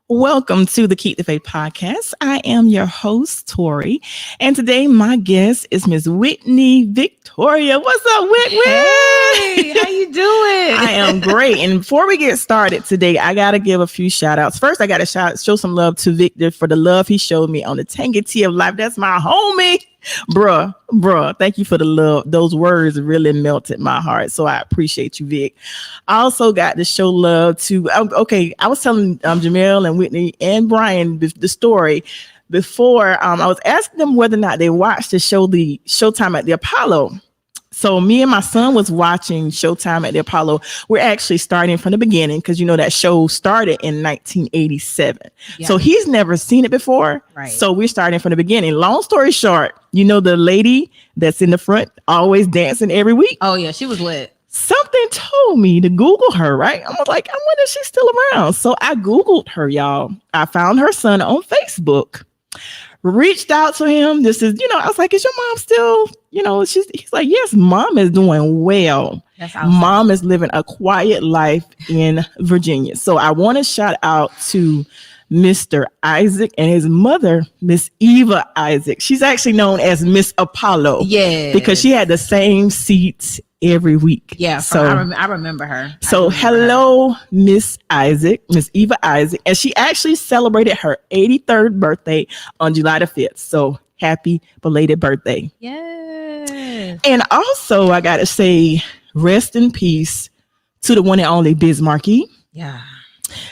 Welcome to the Keep the Faith podcast. I am your host, Tori, and today my guest is Miss Whitney Victoria. What's up, Whitney? Hey, how you doing? I am great. And before we get started today, I got to give a few shout outs. First, I got to show some love to Victor for the love he showed me on the Tangy Tea of Life. That's my homie. Bruh, thank you for the love. Those words really melted my heart. So I appreciate you, Vic. I also got to show love to, I was telling Jamel and Whitney and Brian the story before. I was asking them whether or not they watched the Showtime at the Apollo. So me and my son was watching Showtime at the Apollo. We're actually starting from the beginning because, that show started in 1987. Yeah. So he's never seen it before. Right. So we're starting from the beginning. Long story short, the lady that's in the front always dancing every week. Oh, yeah. She was lit. Something told me to Google her, right? I was like, I wonder if she's still around. So I Googled her, y'all. I found her son on Facebook. Reached out to him. This is, I was like, is your mom still, he's like, yes, mom is doing well. That's awesome. Mom is living a quiet life in Virginia. So I want to shout out to Mr. Isaac and his mother, Miss Eva Isaac. She's actually known as Miss Apollo. Yeah. Because she had the same seats every week. Yeah. So I remember her. So hello, Miss Eva Isaac. And she actually celebrated her 83rd birthday on July the 5th. So happy belated birthday. Yes. And also I got to say, rest in peace to the one and only Biz Markie. Yeah.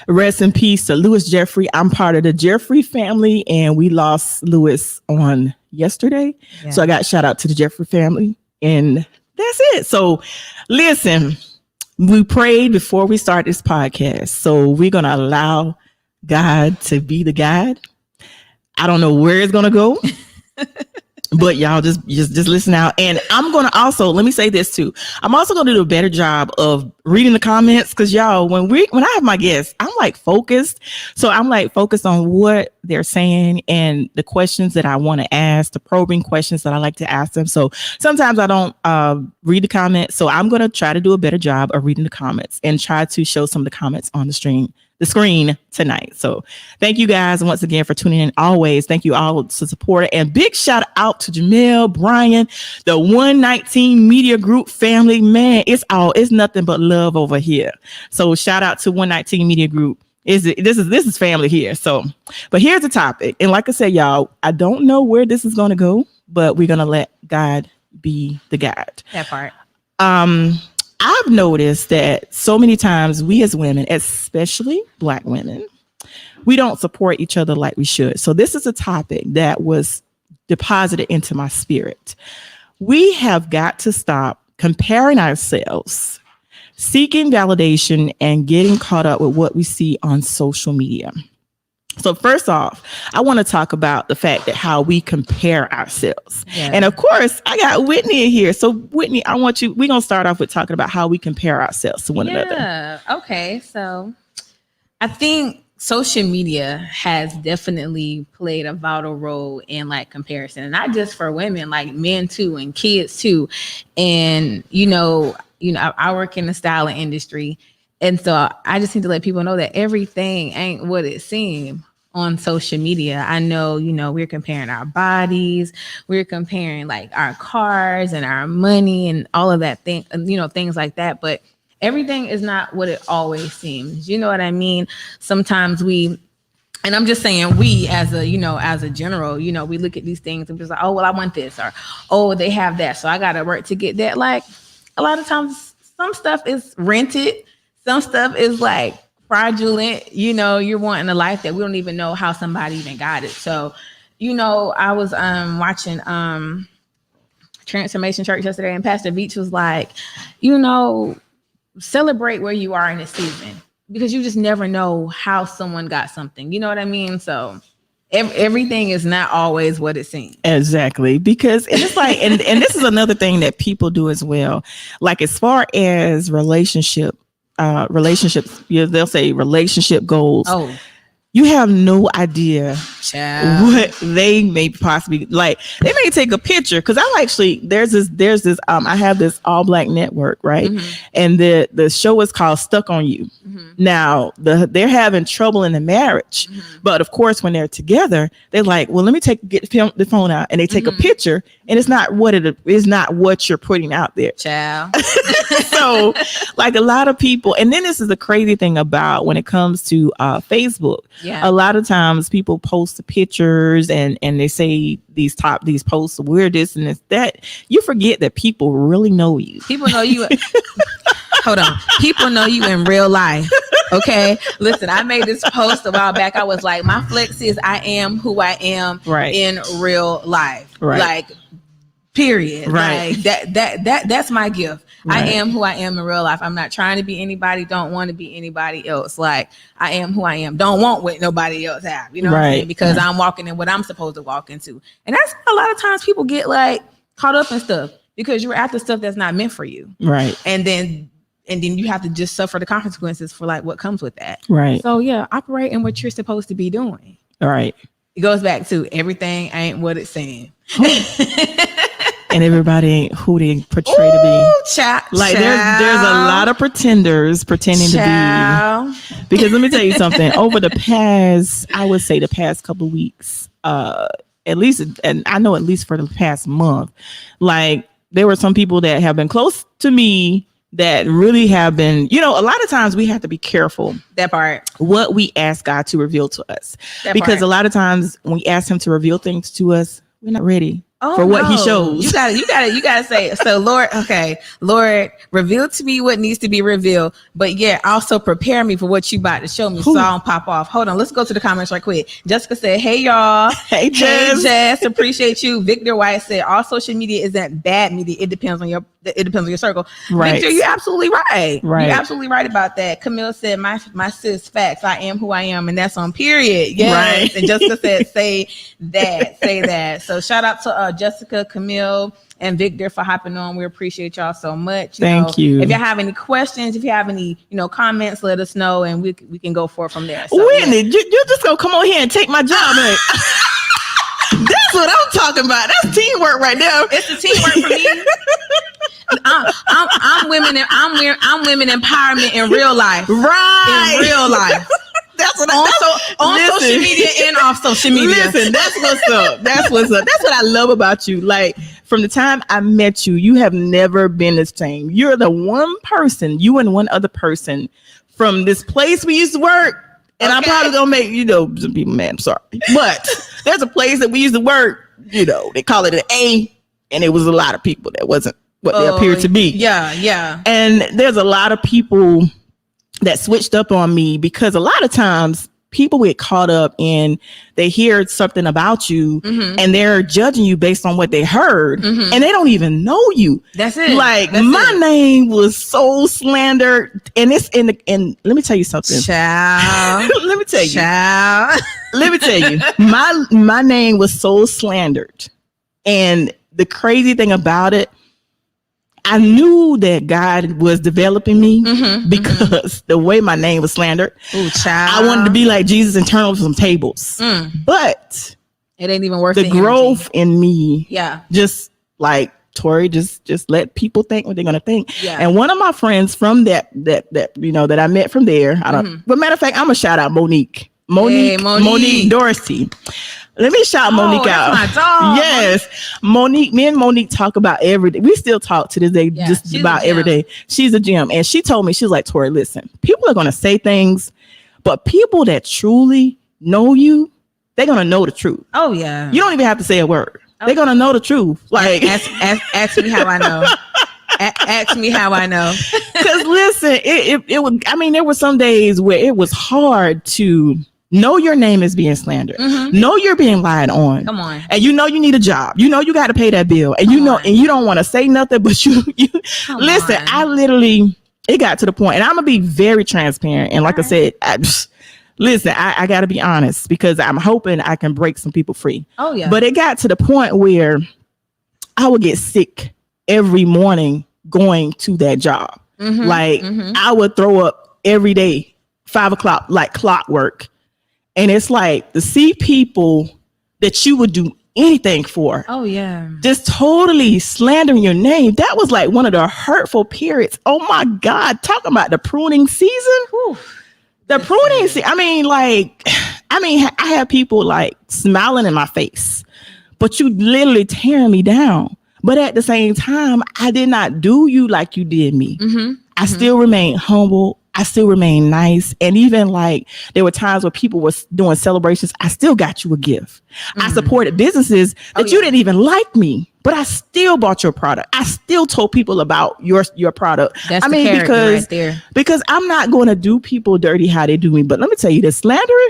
Rest in peace to Louis Jeffrey. I'm part of the Jeffrey family, and we lost Louis on yesterday. Yeah. So I got shout out to the Jeffrey family, and that's it. So listen, we prayed before we start this podcast. So we're going to allow God to be the guide. I don't know where it's going to go. But y'all just listen out. And I'm going to also, let me say this too. I'm also going to do a better job of reading the comments. Cause y'all, when I have my guests, I'm like focused. So I'm like focused on what they're saying and the questions that I want to ask, the probing questions that I like to ask them. So sometimes I don't read the comments. So I'm going to try to do a better job of reading the comments and try to show some of the comments on the screen tonight. So thank you guys once again for tuning in. Always thank you all to support it. And big shout out to Jamel, Brian, the 119 Media Group family. Man, it's nothing but love over here. So shout out to 119 Media Group. This is family here. So, but here's the topic. And like I said, y'all, I don't know where this is going to go, but we're going to let God be the guide. That part. I've noticed that so many times we as women, especially Black women, we don't support each other like we should. So this is a topic that was deposited into my spirit. We have got to stop comparing ourselves, seeking validation, and getting caught up with what we see on social media. So first off, I want to talk about the fact that how we compare ourselves. Yeah. And of course, I got Whitney in here. So Whitney, we're going to start off with talking about how we compare ourselves to one another. Yeah. Okay. So I think social media has definitely played a vital role in like comparison, and not just for women, like men too, and kids too. And, I work in the styling industry. And so I just need to let people know that everything ain't what it seems on social media. I know, we're comparing our bodies, we're comparing like our cars and our money and all of that thing, things like that. But everything is not what it always seems. You know what I mean? Sometimes and I'm just saying we as a general, we look at these things and just like, oh, well, I want this, or, oh, they have that, so I got to work to get that. Like a lot of times some stuff is rented. Some stuff is like fraudulent, you're wanting a life that we don't even know how somebody even got it. So, I was watching Transformation Church yesterday, and Pastor Beach was like, celebrate where you are in the season, because you just never know how someone got something. You know what I mean? So everything is not always what it seems. Exactly. Because it's like, and this is another thing that people do as well. Like as far as relationships, they'll say relationship goals. Oh, you have no idea what they may possibly like. They may take a picture because I actually there's this I have this all black network, right? And the show is called Stuck on You. Now they're having trouble in the marriage, but of course when they're together, they're like, well, let me get the phone out, and they take a picture, and it's not what it is, not what you're putting out there. So like a lot of people, and then this is the crazy thing about when it comes to Facebook. A lot of times people post the pictures and they say these posts are weird, this and this, that. You forget that people really know you. People know you. Hold on. People know you in real life. Okay. Listen, I made this post a while back. I was like, my flex is I am who I am in real life. Like, period. Like that's my gift. I am who I am in real life. I'm not trying to be anybody, don't want to be anybody else. Like, I am who I am. Don't want what nobody else have. You know what I'm saying? Because I'm walking in what I'm supposed to walk into. And that's a lot of times people get like caught up in stuff because you're after stuff that's not meant for you. Right. And then you have to just suffer the consequences for like what comes with that. Right. So yeah, operate in what you're supposed to be doing. Right. It goes back to everything ain't what it's saying. And everybody ain't who they portray to be. Like there's a lot of pretenders pretending to be. Because let me tell you something. Over the past, I would say the past couple of weeks, at least, and I know at least for the past month, like there were some people that have been close to me that really have been, a lot of times we have to be careful. That part. What we ask God to reveal to us. Because a lot of times when we ask him to reveal things to us, we're not ready. For what he shows. You gotta say, so Lord, reveal to me what needs to be revealed, but yeah, also prepare me for what you about to show me. So I don't pop off. Hold on, let's go to the comments right quick. Jessica said, hey y'all. Hey Jess, appreciate you. Victor White said, all social media isn't bad media. It depends on your circle. Right. Victor, you're absolutely right. You're absolutely right about that. Camille said, my sis, facts. I am who I am, and that's on period. Yes. Right. And Jessica said, say that. So shout out to Jessica, Camille, and Victor for hopping on. We appreciate y'all so much. Thank you. If you have any questions, if you have any, comments, let us know, and we can go forward from there. So, Whitney, you're just gonna come on here and take my job. That's what I'm talking about. That's teamwork right now. It's the teamwork for me. I'm women empowerment in real life. Right. In real life. That's what on social media and off social media. Listen, that's what's up. That's what's up. That's what I love about you. Like from the time I met you, you have never been the same. You're the one person, you and one other person from this place we used to work. And I'm probably gonna make some people mad. I'm sorry, but there's a place that we used to work. They call it an A, and it was a lot of people that wasn't what they appeared to be. Yeah. And there's a lot of people that switched up on me because a lot of times people get caught up and they hear something about you and they're judging you based on what they heard and they don't even know you. That's it. Like my name was so slandered, and it's and let me tell you something. Child. Let me tell you. Child. Let me tell you. My name was so slandered, and the crazy thing about it, I knew that God was developing me because the way my name was slandered. Ooh, child. I wanted to be like Jesus and turn over some tables. But it ain't even worth the growth in me. Yeah. Just like Tori, just let people think what they're gonna think. Yeah. And one of my friends from that I met from there. But matter of fact, I'm gonna shout out Monique Dorsey. Let me shout Monique out. That's my dog. Yes. Monique, me and Monique talk about every day. We still talk to this day, just about every day. She's a gem. And she told me, she was like, Tori, listen, people are going to say things, but people that truly know you, they're going to know the truth. Oh, yeah. You don't even have to say a word. Oh. They're going to know the truth. Like, ask me how I know. Ask me how I know. Because listen, it was, there were some days where it was hard to know your name is being slandered. Know you're being lied on. Come on. And you need a job. You got to pay that bill. And and you don't want to say nothing, but you listen, I literally, it got to the point, and I'm going to be very transparent. And like I said, I got to be honest because I'm hoping I can break some people free. Oh, yeah. But it got to the point where I would get sick every morning going to that job. I would throw up every day, 5 o'clock, like clockwork. And it's like to see people that you would do anything for. Oh yeah. Just totally slandering your name. That was like one of the hurtful periods. Oh my God. Talking about the pruning season. Whew. The pruning season. I have people like smiling in my face, but you literally tearing me down. But at the same time, I did not do you like you did me. I still remain humble. I still remain nice. And even like there were times where people were doing celebrations. I still got you a gift. I supported businesses that you didn't even like me, but I still bought your product. I still told people about your product. That's the character right there. Because I'm not going to do people dirty how they do me. But let me tell you, the slandering,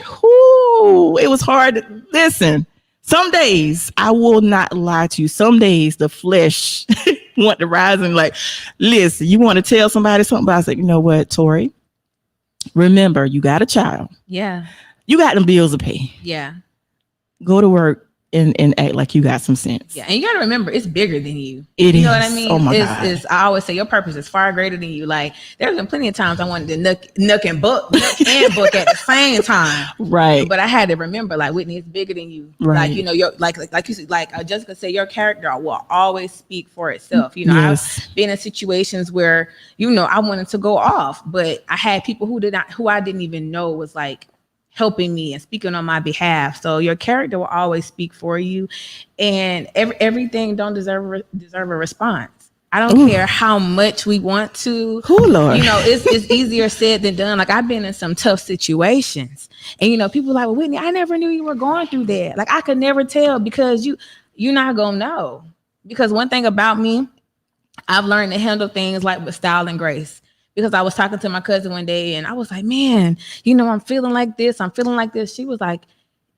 it was hard. Listen, some days I will not lie to you. Some days the flesh want to rise and like, listen, you want to tell somebody something, but I said, you know what, Tori, remember you got a child. Yeah. You got them bills to pay. Yeah. Go to work and act like you got some sense. Yeah. And you got to remember, it's bigger than you. It you is. know what I mean? Oh my God. I always say your purpose is far greater than you. Like there's been plenty of times I wanted to nook and book at the same time. Right. But I had to remember, like, Whitney, it's bigger than you. Right. Like, you know, like you said, like Jessica said, your character will always speak for itself. You know, Yes. I've been in situations where, you know, I wanted to go off, but I had people who I didn't even know was like helping me and speaking on my behalf. So your character will always speak for you, and everything don't deserve a response. I don't care how much we want to. Lord. You know, it's easier said than done. Like I've been in some tough situations, and you know, people are like, well, Whitney, I never knew you were going through that. Like I could never tell because you're not gonna know. Because one thing about me, I've learned to handle things like with style and grace. Because I was talking to my cousin one day and I was like, man, you know, I'm feeling like this. She was like,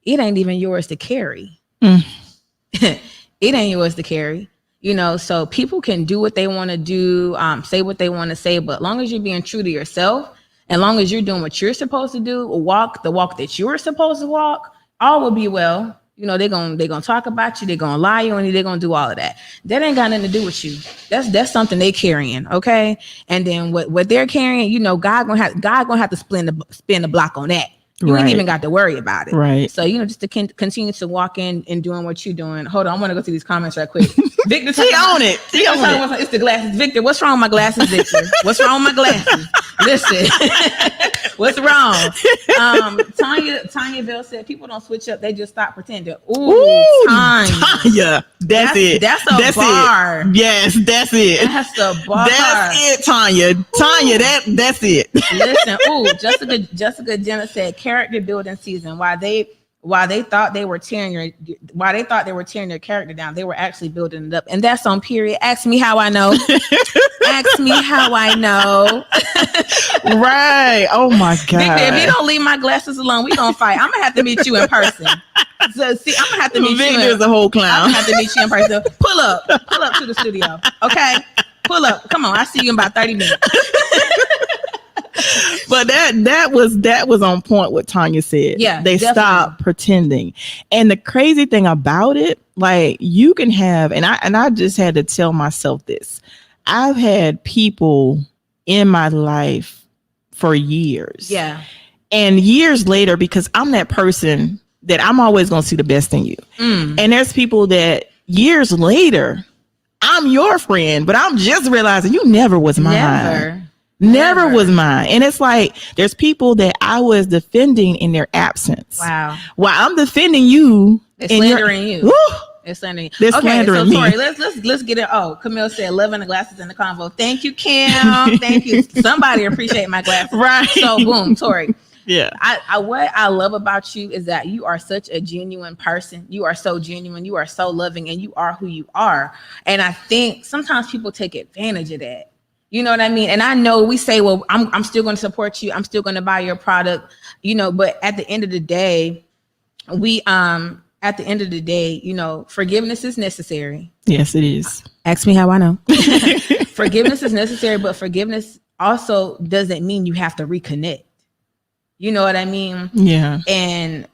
it ain't even yours to carry. It ain't yours to carry. You know, so people can do what they want to do, say what they want to say. But as long as you're being true to yourself, and long as you're doing what you're supposed to do, walk the walk that you're supposed to walk, all will be well. You know, they're gonna talk about you, they're gonna lie on you, they're gonna do all of that. That ain't got nothing to do with you. That's something they carrying, okay? And then what they're carrying, you know, God gonna have to spin the block on that. You ain't even got to worry about it. Right. So, you know, just to continue to walk in and doing what you're doing. Hold on, I want to go through these comments right quick. Victor, She on it. It's the glasses. Victor, what's wrong with my glasses, Victor? What's wrong with my glasses? Listen, what's wrong? Tanyaville said people don't switch up; they just stop pretending. Ooh, Tanya, that's it. That's a bar. It. Yes, that's it. That's the bar. That's it, Tanya. Tanya, that's it. Listen, Jessica Jenna said character building season. Why they thought they were tearing your character down, they were actually building it up. And that's on period. Ask me how I know. Ask me how I know. Right. Oh my God. Victor, if you don't leave my glasses alone, we gonna fight. I'm gonna have to meet you in person. So see, I'm gonna have to meet you. Victor's a whole clown. I'm gonna have to meet you in person. Pull up to the studio. Okay. Pull up. Come on. I see you in about 30 minutes. But that was on point what Tanya said. Yeah, they definitely. stopped pretending. And the crazy thing about it, like you can have, and I just had to tell myself this. I've had people in my life for years. Yeah. And years later, because I'm that person that I'm always going to see the best in you. And there's people that years later, I'm your friend, but I'm just realizing you never was mine. Never was mine. And it's like there's people that I was defending in their absence. Wow. While I'm defending you, they're slandering you. Woo, They're slandering you. They're slandering me. Tori, let's get it. Oh, Camille said loving the glasses in the convo. Thank you, Kim. Thank you. Somebody appreciate my glasses. Right. So boom, Tori. Yeah. What I love about you is that you are such a genuine person. You are so genuine. You are so loving, and you are who you are. And I think sometimes people take advantage of that. You know what I mean? And I know we say, well, I'm still going to support you. I'm still going to buy your product, you know, but at the end of the day, you know, forgiveness is necessary. Yes, it is. Ask me how I know. Forgiveness is necessary, but forgiveness also doesn't mean you have to reconnect. You know what I mean? Yeah. And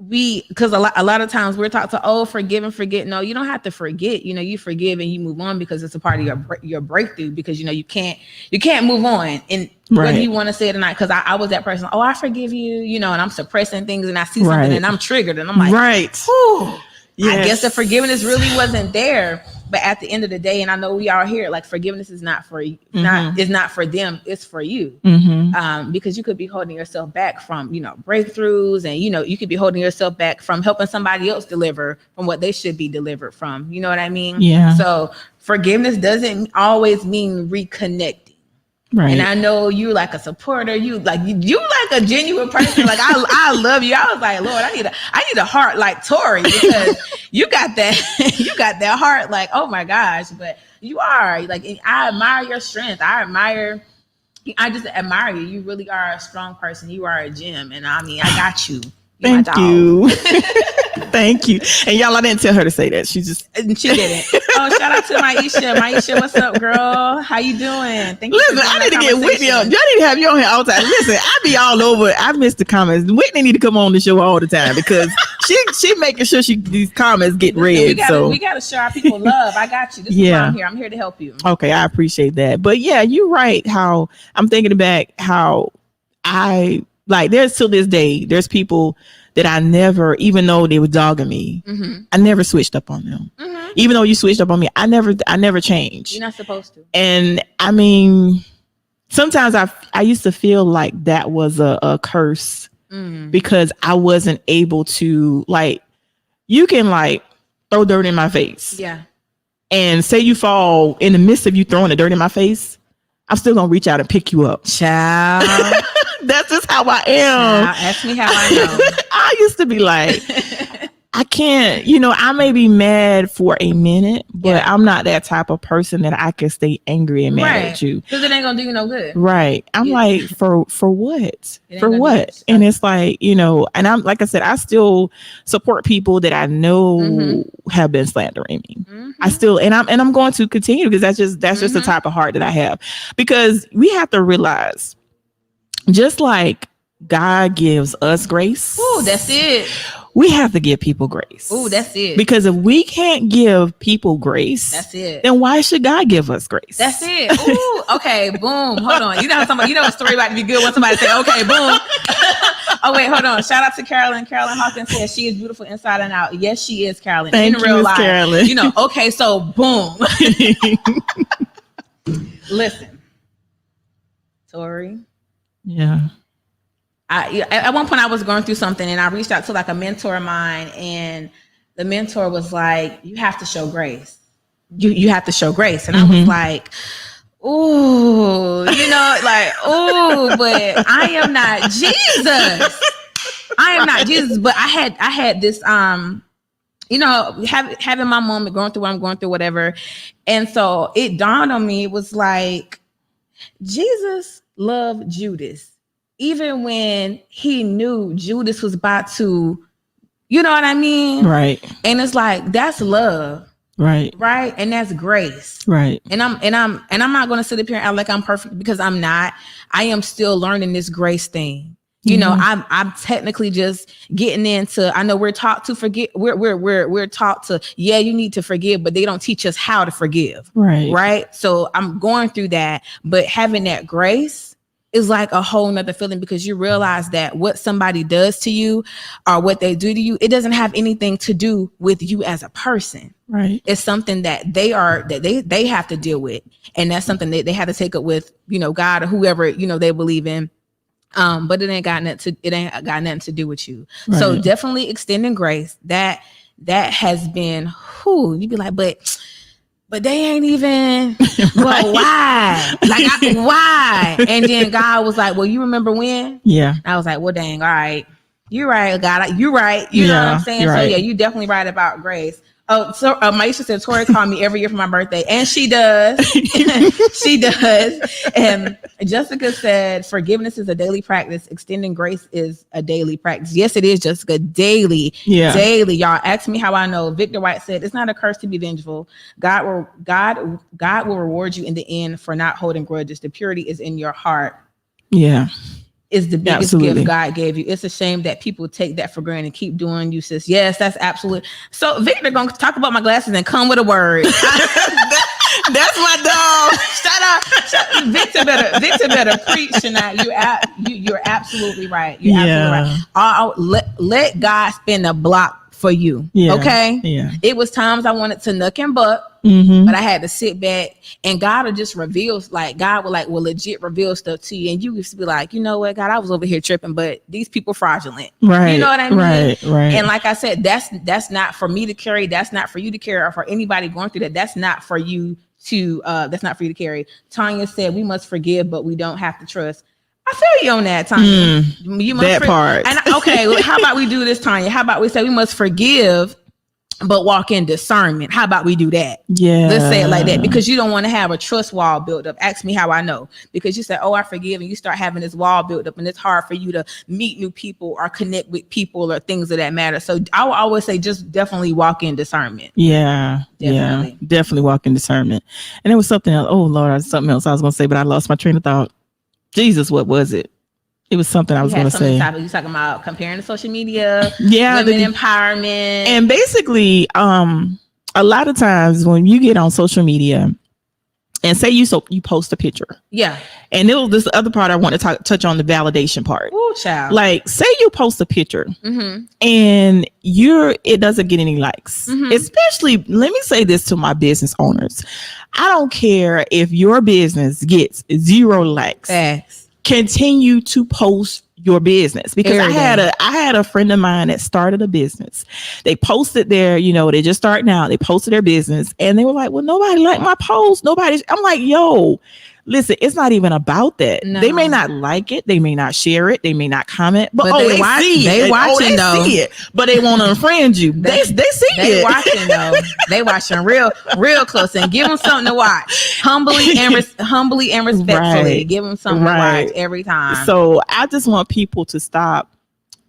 because a lot of times we're taught to forgive and forget. No, you don't have to forget. You forgive and you move on because it's a part of your breakthrough. Because you can't move on, and whether you want to say it or not. Because I was that person. I forgive you, and I'm suppressing things, and I see something and I'm triggered, and I'm like, whew, yes. I guess the forgiveness really wasn't there. But at the end of the day, and I know we all hear it, like forgiveness is not for you, is not for them, it's for you. Because you could be holding yourself back from, breakthroughs, and you could be holding yourself back from helping somebody else deliver from what they should be delivered from. You know what I mean? Yeah. So forgiveness doesn't always mean reconnecting. Right. And I know you like a supporter. You like a genuine person. Like I love you. I was like, Lord, I need a heart like Tori, because you got that heart. Like, oh my gosh! But you are like, I admire your strength. I just admire you. You really are a strong person. You are a gem, and I got you. Thank you. Thank you. And y'all, I didn't tell her to say that. She didn't. Oh, shout out to Maisha. Maisha, what's up, girl? How you doing? Thank you. Listen, I need to get Whitney on. Y'all need to have you on here all the time. Listen, I be all over. I miss the comments. Whitney need to come on the show all the time, because she making sure these comments get read. We gotta show our people love. I got you. This is why I'm here. I'm here to help you. Okay, I appreciate that. But yeah, you're right. How I'm thinking back, how there's till this day, there's people that I never, even though they were dogging me, I never switched up on them. Even though you switched up on me, I never changed. You're not supposed to. And I mean, sometimes I used to feel like that was a curse, because I wasn't able to, you can throw dirt in my face. Yeah. And say you fall in the midst of you throwing the dirt in my face, I'm still going to reach out and pick you up. Child. That's just how I am. Child, ask me how I know. I used to be like, I can't, I may be mad for a minute, but I'm not that type of person that I can stay angry and mad at you. Because it ain't going to do you no good. Right. I'm like, for what? For what? And it's like, and I'm, like I said, I still support people that I know have been slandering me. I still, and I'm going to continue, because that's just the type of heart that I have. Because we have to realize, just like God gives us grace. Ooh, that's it. We have to give people grace. Ooh, that's it. Because if we can't give people grace, that's it. Then why should God give us grace? That's it. Ooh, okay, boom. Hold on. A story about to be good when somebody say, okay, boom. Oh, wait, hold on. Shout out to Carolyn. Carolyn Hawkins says she is beautiful inside and out. Yes, she is, Carolyn. Thank in real life. Carolyn. Okay, so boom. Listen, Tori. Yeah. At one point I was going through something, and I reached out to a mentor of mine, and the mentor was like, you have to show grace. You have to show grace. And I was like, ooh, ooh, but I am not Jesus. I am not Jesus. But I had this, having my moment, going through what I'm going through, whatever. And so it dawned on me, it was like, Jesus loved Judas. Even when he knew Judas was about to, you know what I mean? Right. And it's like, that's love. Right. Right. And that's grace. Right. And I'm not going to sit up here and act like I'm perfect, because I'm not. I am still learning this grace thing. I'm technically just getting into, I know we're taught to forget. We're taught to, you need to forgive, but they don't teach us how to forgive. Right. Right. So I'm going through that, but having that grace is like a whole nother feeling, because you realize that what somebody does to you or what they do to you, it doesn't have anything to do with you as a person. Right. It's something that they have to deal with. And that's something that they have to take up with, God or whoever, they believe in. But it ain't got nothing to do with you. Right. So definitely extending grace, that has been, you'd be like, but they ain't even, well, why? Why? And then God was like, well, you remember when? Yeah. I was like, well, dang, all right. You're right, God. You're right. You know what I'm saying? Right. So yeah, you definitely right about grace. Oh, so Maisha said Tori called me every year for my birthday, and she does. She does. And Jessica said forgiveness is a daily practice. Extending grace is a daily practice. Yes, it is, Jessica. Daily. Yeah. Daily. Y'all ask me how I know. Victor White said it's not a curse to be vengeful. God will reward you in the end for not holding grudges. The purity is in your heart. Yeah. is the biggest Absolutely. gift God gave you. It's a shame that people take that for granted and keep doing you, sis. Yes, that's absolutely. So Victor gonna talk about my glasses and come with a word. That's my dog. Shut up. Victor better preach tonight. You're absolutely right. You're absolutely right. Let God spin the block for you. Yeah. Okay. Yeah. It was times I wanted to nook and buck, Mm-hmm. but I had to sit back, and God will just reveal, like God will legit reveal stuff to you. And you used to be like, you know what, God, I was over here tripping, but these people fraudulent. Right. You know what I mean? Right. And like I said, that's not for me to carry. That's not for you to carry, or for anybody going through that. That's not for you to carry. Tanya said we must forgive, but we don't have to trust. I feel you on that, Tanya. You must part. And okay, well, how about we do this, Tanya? How about we say we must forgive, but walk in discernment? How about we do that? Yeah. Let's say it like that, because you don't want to have a trust wall built up. Ask me how I know. Because you say, oh, I forgive, and you start having this wall built up, and it's hard for you to meet new people or connect with people or things of that matter. So I will always say just definitely walk in discernment. Yeah. Definitely. Yeah. Definitely walk in discernment. And there was something else. Oh Lord, something else I was gonna say, but I lost my train of thought. Jesus, what was it? It was something I was going to say. You talking about comparing to social media, yeah, women empowerment, and basically, a lot of times when you get on social media, and say you post a picture, yeah, and it was this other part I want to touch on, the validation part. Ooh, child. Like, say you post a picture, and it doesn't get any likes. Especially, let me say this to my business owners: I don't care if your business gets 0 likes. Facts. Continue to post your business, because I had a friend of mine that started a business. They posted their, they just starting out. They posted their business, and they were like, "Well, nobody liked my post. Nobody." I'm like, "Yo, listen, it's not even about that. No. They may not like it, they may not share it, they may not comment, but they see it, but they want to unfriend you. They see it. They watching though. They watching real close, and give them something to watch. Humbly and respectfully, right. Give them something to watch every time. So I just want people to stop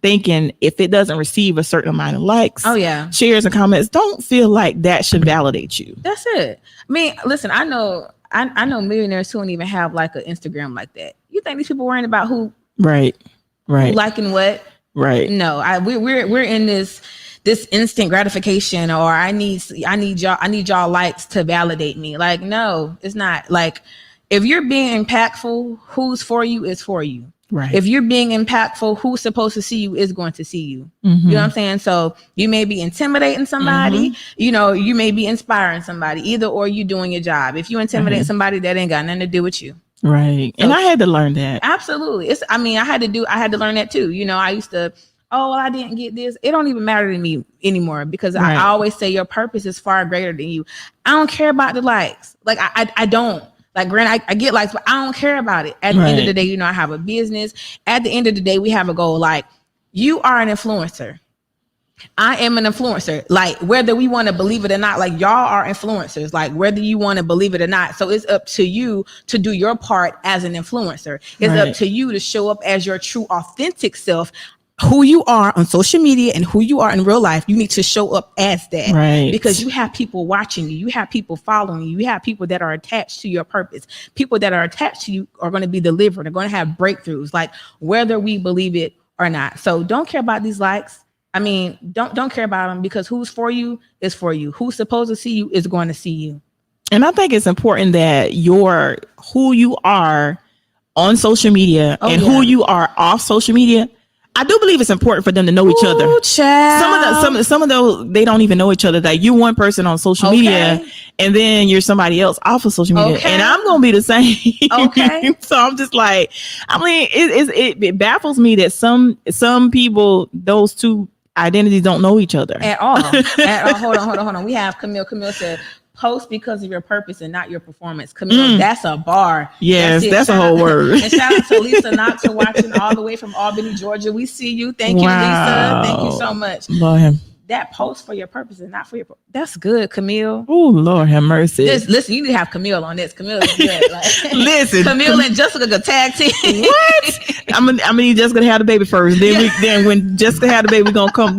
thinking if it doesn't receive a certain amount of likes, shares and comments, don't feel like that should validate you. That's it. I mean, listen, I know millionaires who don't even have like an Instagram like that. You think these people worrying about who? Right. Who liking what? Right. No, we're in this instant gratification, or I need y'all likes to validate me. Like, no, it's not. Like, if you're being impactful, who's for you is for you. Right. If you're being impactful, who's supposed to see you is going to see you. You know what I'm saying? So you may be intimidating somebody, you may be inspiring somebody, either or you doing your job. If you intimidate somebody, that ain't got nothing to do with you. Right. So, and I had to learn that. Absolutely. I had to learn that too. I used to, I didn't get this. It don't even matter to me anymore, because I always say your purpose is far greater than you. I don't care about the likes. Like I don't. Like, granted, I get likes, but I don't care about it. At the end of the day, I have a business. At the end of the day, we have a goal. Like, you are an influencer. I am an influencer. Like, whether we want to believe it or not, like, y'all are influencers. Like, whether you want to believe it or not. So it's up to you to do your part as an influencer. It's up to you to show up as your true, authentic self. Who you are on social media and who you are in real life, you need to show up as that. Right. Because you have people watching you. You have people following you. You have people that are attached to your purpose. People that are attached to you are going to be delivered. They're going to have breakthroughs, like, whether we believe it or not. So don't care about these likes. I mean, don't care about them, because who's for you is for you. Who's supposed to see you is going to see you. And I think it's important that who you are on social media who you are off social media. I do believe it's important for them to know each other. Child. Some of those, they don't even know each other. Like, you're one person on social media, and then you're somebody else off of social media, and I'm gonna be the same. So I'm just like, I mean, it baffles me that some people, those two identities don't know each other at all. Hold on. We have Camille. Camille said, post because of your purpose and not your performance. Camille, that's a bar. Yes, that's a whole word. And shout out to Lisa Knox for watching all the way from Albany, Georgia. We see you. Thank you, Lisa. Thank you so much. Lord him. That post for your purpose and not for your. That's good, Camille. Oh, Lord have mercy. Listen, you need to have Camille on this. Camille is good. Like, listen, Camille and Jessica could tag team. What? I'm gonna need Jessica to have the baby first. Then when Jessica had the baby, we're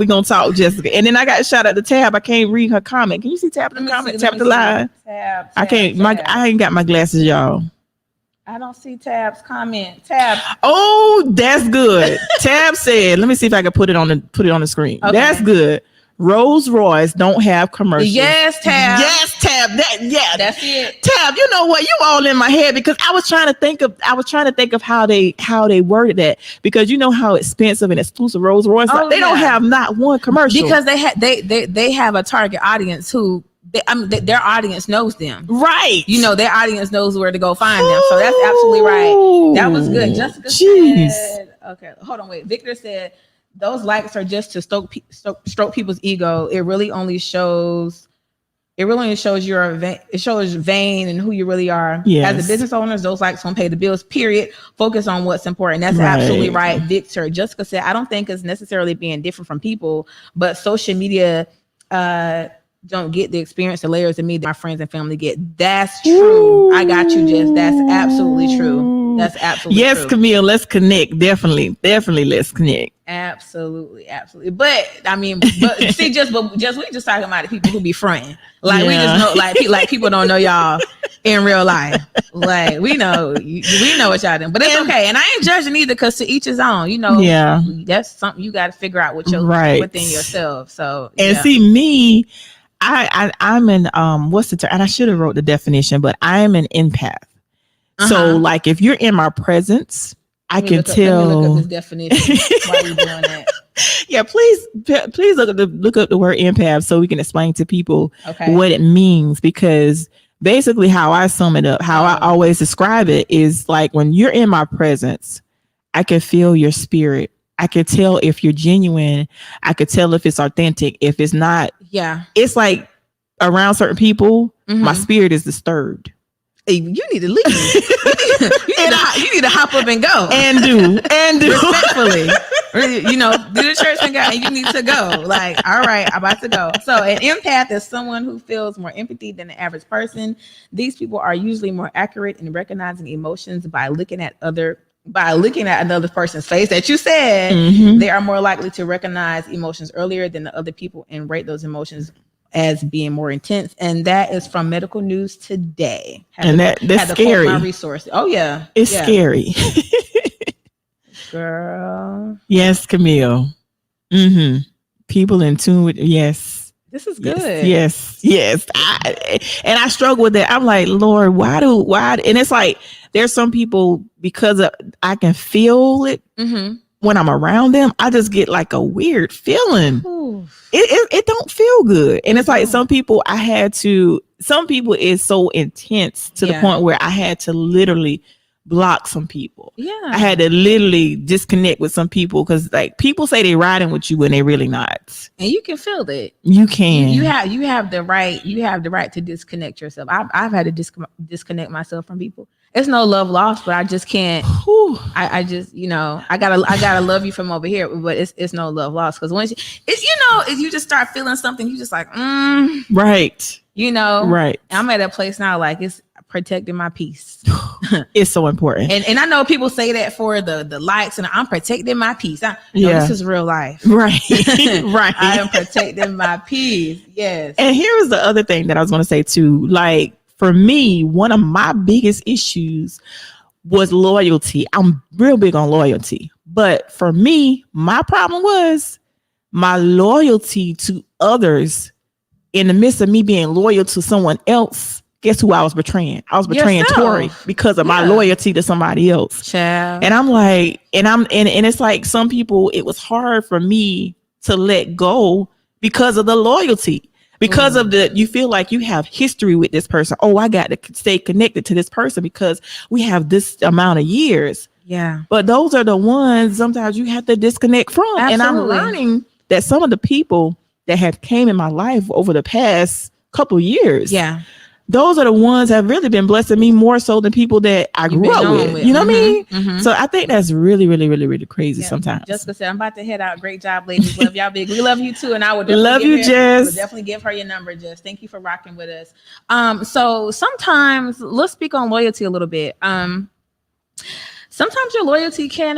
gonna talk Jessica. And then I got a shout out to Tab. I can't read her comment. Can you see Tab in the comment? Tab the line. I can't. I ain't got my glasses, y'all. I don't see Tab's comment. Tab. Oh, that's good. Tab said, let me see if I can put it on the screen. Okay. That's good. Rolls Royce don't have commercials. Yes, Tab. Yes, Tab. That's it. Tab, you know what? You all in my head because I was trying to think of how they worded that, because you know how expensive and exclusive Rolls Royce. They don't have not one commercial because they have a target audience who. Their audience knows them, right? You know, their audience knows where to go find them. So that's absolutely right. That was good. Jessica said, okay, hold on, wait. Victor said those likes are just to stroke people's ego. It really only shows it shows vain and who you really are. Yes. As a business owners, those likes won't pay the bills, period. Focus on what's important. That's absolutely right, Victor. Jessica said, I don't think it's necessarily being different from people, but social media don't get the experience, the layers of me that my friends and family get. That's true. Ooh. I got you, Jess. That's absolutely true. That's absolutely true. Yes, Camille, let's connect. Definitely let's connect. Absolutely. But I mean, see, just we just talking about the people who be fronting. Like we just know, like people don't know y'all in real life. Like we know what y'all doing, but it's okay. And I ain't judging either, because to each his own. You know, that's something you got to figure out with your within yourself. So see me. I'm an what's the term? And I should have wrote the definition, but I am an empath. So like if you're in my presence, I can tell. Let me look up this definition while you're doing that. Yeah, please look up the word empath so we can explain to people what it means, because basically how I sum it up, how I always describe it is like when you're in my presence, I can feel your spirit. I could tell if you're genuine. I could tell if it's authentic. If it's not, it's like around certain people, my spirit is disturbed. Hey, you need to leave. You need to hop up and go. And do. Respectfully. You know, do the church and go, and you need to go. Like, all right, I'm about to go. So an empath is someone who feels more empathy than the average person. These people are usually more accurate in recognizing emotions by looking at another person's face. That you said, they are more likely to recognize emotions earlier than the other people and rate those emotions as being more intense. And that is from Medical News Today. That's scary. My resources. Oh yeah, it's scary. Girl. Yes, Camille. People in tune with This is good. Yes. I struggle with that. I'm like, Lord, why? And it's like, there's some people, because I can feel it when I'm around them, I just get like a weird feeling. It don't feel good. And it's like some people is so intense to the point where I had to literally block some people. I had to literally disconnect with some people, because like people say they riding with you when they really not. And you can feel that. You can. You have the right to disconnect yourself. I've had to disconnect myself from people. It's no love lost, but I just can't. I just, I gotta love you from over here, but it's no love lost, because once if you just start feeling something, you just like, right. Right. I'm at a place now, like it's protecting my peace. It's so important. And I know people say that for the likes, and I'm protecting my peace. This is real life. Right. Right. I am protecting my peace. Yes. And here's the other thing that I was going to say too. Like, for me, one of my biggest issues was loyalty. I'm real big on loyalty. But for me, my problem was my loyalty to others in the midst of me being loyal to someone else. Guess who I was betraying? I was betraying Tori because of my loyalty to somebody else. Child. And I'm like, and it's like some people, it was hard for me to let go because of the loyalty. Because of you feel like you have history with this person. Oh, I got to stay connected to this person because we have this amount of years. Yeah. But those are the ones sometimes you have to disconnect from. Absolutely. And I'm learning that some of the people that have came in my life over the past couple years. Yeah. Those are the ones that have really been blessing me more so than people that I grew up with. You know what I mean? So I think that's really, really, really, really crazy sometimes. Jessica said, I'm about to head out. Great job, ladies. Love y'all big. We love you too. And I would love you, Jess. Would definitely give her your number, Jess. Thank you for rocking with us. So sometimes let's speak on loyalty a little bit. Sometimes your loyalty can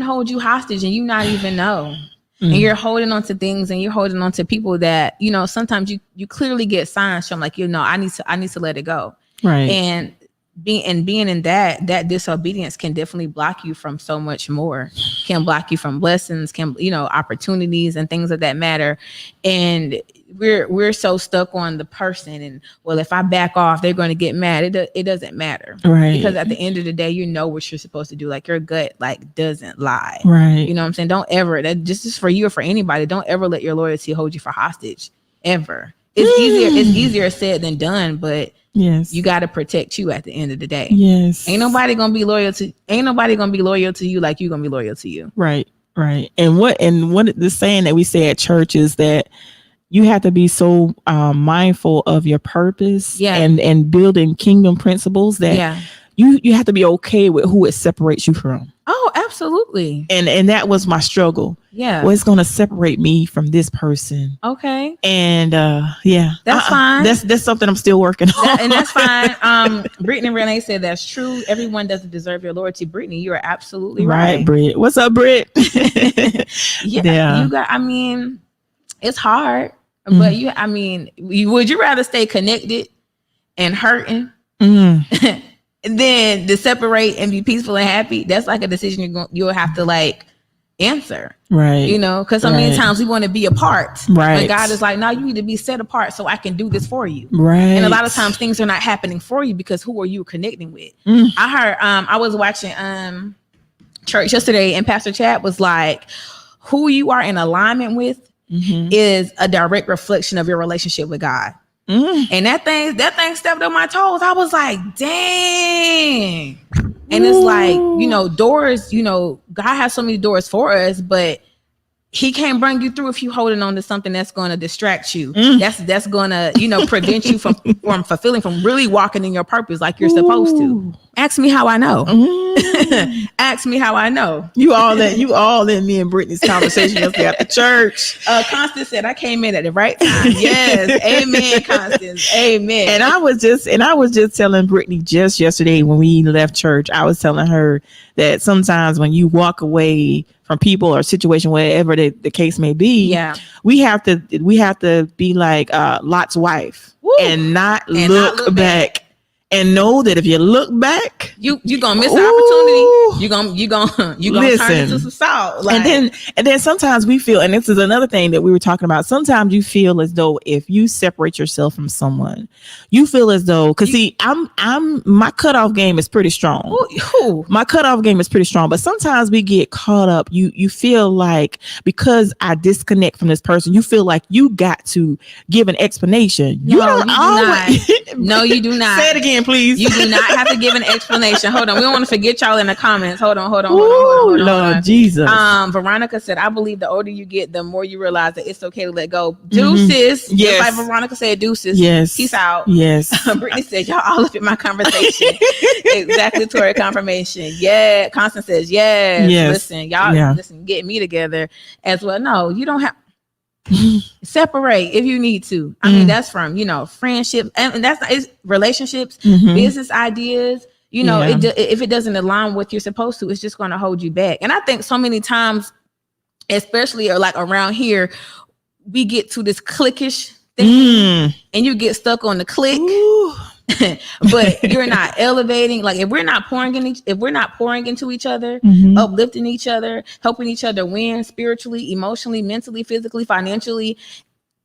hold you hostage and you not even know. And you're holding on to things, and you're holding on to people that, sometimes you clearly get signs from, like, I need to let it go. Right. And being in that disobedience can definitely block you from so much more, can block you from blessings, can, opportunities and things of that matter. And we're so stuck on the person, and well, if I back off, they're going to get mad. It doesn't matter, right? Because at the end of the day, you know what you're supposed to do. Like, your gut doesn't lie, right? You know what I'm saying? Don't ever, that just is for you or for anybody, don't ever let your loyalty hold you for hostage, ever. It's easier said than done, but yes, you got to protect you at the end of the day. Yes, ain't nobody gonna be loyal to you like you gonna be loyal to you. Right. And what the saying that we say at church is that you have to be so mindful of your purpose, and building kingdom principles that you have to be okay with who it separates you from. Oh, absolutely. And that was my struggle. Yeah. Well, it's going to separate me from this person. Okay. And that's fine. That's something I'm still working on. And that's fine. Brittany Renee said that's true. Everyone doesn't deserve your loyalty. Brittany, you are absolutely right. Britt. What's up, Britt? You got, it's hard, but would you rather stay connected and hurting? Then to separate and be peaceful and happy? That's like a decision you'll have to answer, right? Because so many times we want to be apart, right? But God is like, no, you need to be set apart so I can do this for you, right? And a lot of times things are not happening for you because who are you connecting with? I heard, I was watching church yesterday, and Pastor Chad was like, who you are in alignment with is a direct reflection of your relationship with God. And that thing stepped on my toes. I was like, dang. And it's like, doors, God has so many doors for us, but he can't bring you through if you holding on to something that's going to distract you. That's going to, prevent you from fulfilling, from really walking in your purpose like you're supposed to. Ask me how I know. Ask me how I know. You all in me and Brittany's conversation yesterday at the church. Constance said I came in at the right time. Yes. Amen, Constance. Amen. And I was just telling Brittany just yesterday when we left church, I was telling her that sometimes when you walk away from people or situation, whatever the case may be, we have to be like Lot's wife. Woo. And not look back. And know that if you look back, you're gonna miss the opportunity. You're gonna turn into some salt. And then sometimes we feel, and this is another thing that we were talking about. Sometimes you feel as though if you separate yourself from someone, you feel as though, because I'm my cutoff game is pretty strong. My cutoff game is pretty strong, but sometimes we get caught up. You feel like because I disconnect from this person, you feel like you got to give an explanation. No, you don't always. No, you do not. Say it again, please. You do not have to give an explanation. Hold on. We don't want to forget y'all in the comments. Hold on. Lord Jesus. Veronica said, I believe the older you get, the more you realize that it's okay to let go. Deuces. Yes. Just like Veronica said, deuces. Yes. Peace out. Yes. Brittany said, y'all all up in my conversation. Exactly, Tori, confirmation. Yeah. Constance says, yes. Listen, y'all, listen, get me together as well. No, you don't have. Separate if you need to. I mean, that's from friendships, and it's relationships, business ideas. If it doesn't align with what you're supposed to, it's just going to hold you back. And I think so many times, especially like around here, we get to this cliquish thing, and you get stuck on the click. But you're not elevating. Like if we're not pouring into each other, uplifting each other, helping each other win spiritually, emotionally, mentally, physically, financially,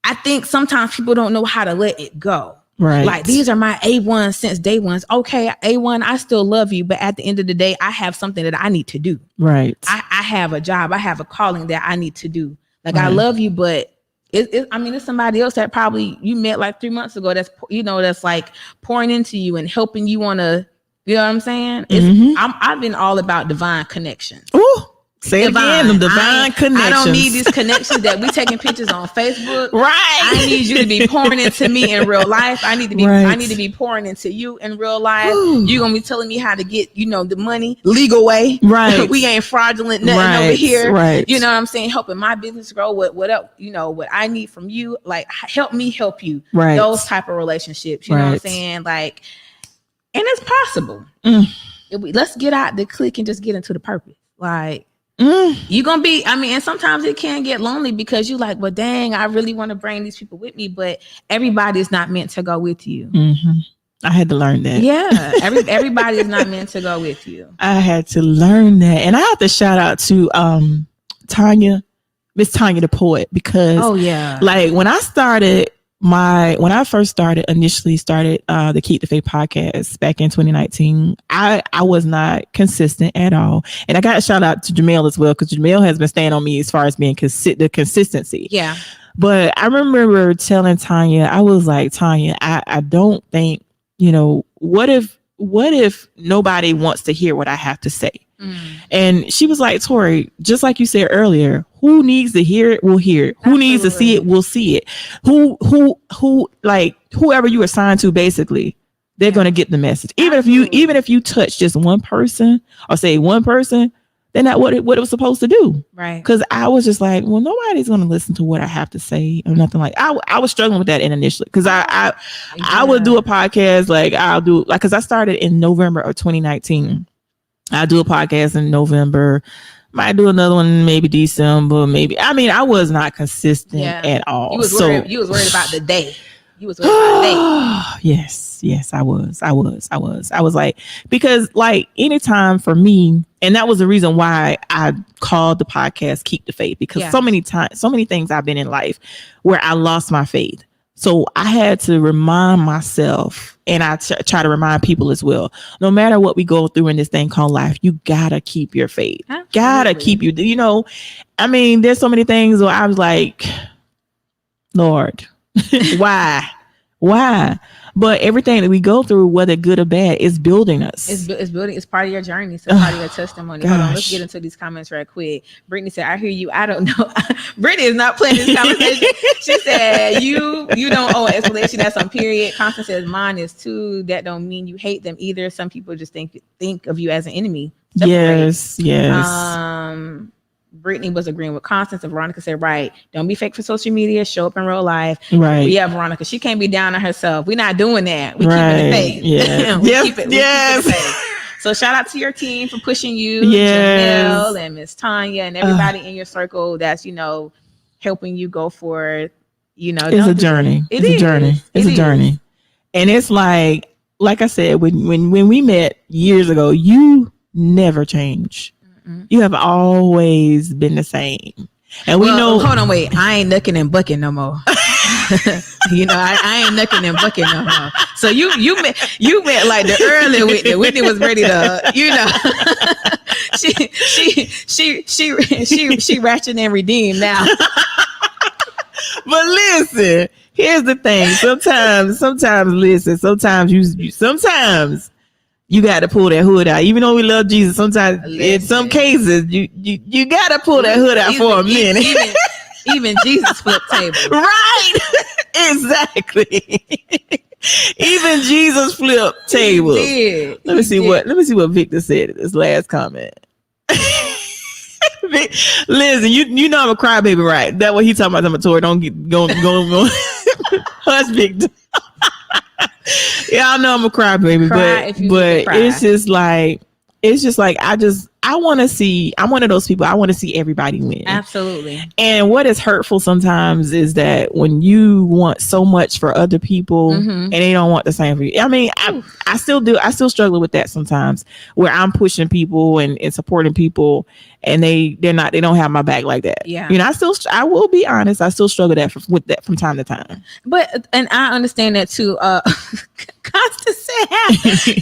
I think sometimes people don't know how to let it go. Right. Like these are my A1 since day ones. Okay, A1, I still love you, but at the end of the day, I have something that I need to do. Right. I have a job. I have a calling that I need to do. Like I love you, but it's somebody else that probably you met like 3 months ago. That's like pouring into you and helping you on a, you know what I'm saying? I've been all about divine connections. Ooh, say it again, the divine connections. I don't need these connections that we taking pictures on Facebook. Right. I need you to be pouring into me in real life. I need to be pouring into you in real life. Ooh. You're gonna be telling me how to get, the money legal way. Right. We ain't fraudulent nothing over here. Right. You know what I'm saying? Helping my business grow. What I need from you, like help me help you. Right. Those type of relationships. You know what I'm saying? Like, and it's possible. Let's get out the clique and just get into the purpose. Like. You're gonna be, and sometimes it can get lonely because you like, well, dang, I really want to bring these people with me, but everybody is not meant to go with you. I had to learn that. Yeah. Everybody is not meant to go with you. I had to learn that. And I have to shout out to Tanya, Miss Tanya the poet, because like when I initially started the Keep the Faith podcast back in 2019, I was not consistent at all. And I got a shout out to Jamel as well, because Jamel has been staying on me as far as being the consistency. Yeah. But I remember telling Tanya, I was like, Tanya, I don't think, what if nobody wants to hear what I have to say? And she was like, Tori, just like you said earlier, who needs to hear it will hear it. Who needs to see it will see it. Who like whoever you assigned to, basically, they're going to get the message. Even if you touch just one person or say one person, then that what it was supposed to do. Right. Because I was just like, well, nobody's going to listen to what I have to say or nothing. Like I was struggling with that initially, because I would do a podcast because I started in November of 2019. I do a podcast in November. Might do another one maybe December, maybe. I mean, I was not consistent at all. You was worried about the day. You was worried about the day. Yes, I was. I was like, because like anytime for me, and that was the reason why I called the podcast Keep the Faith, because so many things I've been in life where I lost my faith. So I had to remind myself, and I try to remind people as well, no matter what we go through in this thing called life, you gotta keep your faith. Absolutely. Gotta keep I mean, there's so many things where I was like, Lord, why? But everything that we go through, whether good or bad, is building us. It's building. It's part of your journey. It's part of your testimony. Gosh. Hold on, let's get into these comments right quick. Brittany said, "I hear you. I don't know." Brittany is not playing this conversation. She said, "You don't owe an explanation. That's on period." Constance says, "Mine is too. That don't mean you hate them either. Some people just think of you as an enemy." Yes. Brittany was agreeing with Constance, and Veronica said, right, don't be fake for social media, show up in real life. Right. Yeah, Veronica, she can't be down on herself. We're not doing that. We keep it faith. Yeah. Keep it. So shout out to your team for pushing you, Janelle and Miss Tanya and everybody in your circle that's, helping you go for, it's a journey. It's a journey. And it's like I said, when we met years ago, you never change. You have always been the same. And we know. Hold on, wait. I ain't nucking and bucking no more. I ain't nucking and bucking no more. So you met like the early Whitney. Whitney was ready to, she ratchet and redeemed now. But listen, here's the thing. Sometimes you got to pull that hood out. Even though we love Jesus, sometimes in some cases you got to pull that hood out for a minute. Even Jesus flipped table. Right. Exactly. Even Jesus flipped table. Let me see what Victor said in this last comment. Listen, you know I'm a crybaby, right? That what he talking about. I'm a Tori. Don't go. Hush, Victor. Y'all know I'm a crybaby, but it's just like I want to see. I'm one of those people. I want to see everybody win. Absolutely. And what is hurtful sometimes is that when you want so much for other people and they don't want the same for you. I mean, I still do. I still struggle with that sometimes, where I'm pushing people and supporting people, and they don't have my back like that. Yeah. I will be honest. I still struggle with that from time to time. And I understand that too. Constance said,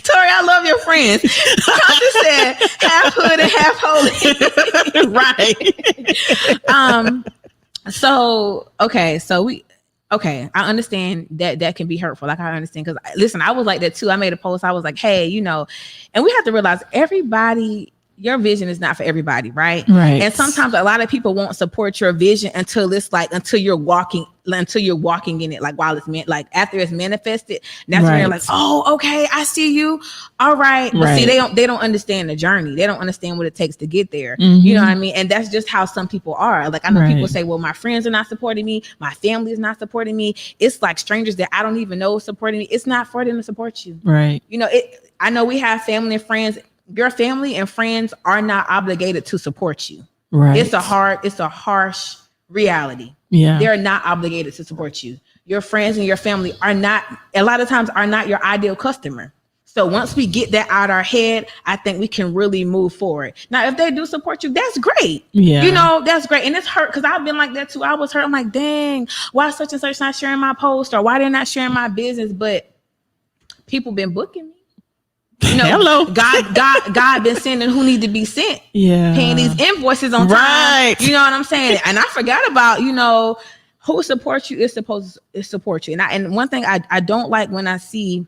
Tori, I love your friends. Constance said, half hood and half holy. Right. I understand that can be hurtful. Like, I understand, because listen, I was like that too. I made a post. I was like, hey, and we have to realize your vision is not for everybody, right? Right. And sometimes a lot of people won't support your vision until you're walking in it, like while it's after it's manifested. That's when they're like, oh, okay, I see you. All right. But see, they don't understand the journey. They don't understand what it takes to get there. You know what I mean? And that's just how some people are. Like, I know people say, well, my friends are not supporting me. My family is not supporting me. It's like strangers that I don't even know supporting me. It's not for them to support you. Right. I know we have family and friends. Your family and friends are not obligated to support you. Right. It's a harsh reality. Yeah. They're not obligated to support you. your friends and your family are not, a lot of times are not your ideal customer. So once we get that out our head, I think we can really move forward. Now, if they do support you, that's great. Yeah. You know, that's great. And it's hurt because I've been like that too. I was hurt. I'm like, dang, why such and such not sharing my post, or why they're not sharing my business? But people been booking me. You know, hello. God been sending who need to be sent. Yeah. Paying these invoices on time. Right. You know what I'm saying? And I forgot about, you know, who supports you is supposed to support you. And one thing I don't like when I see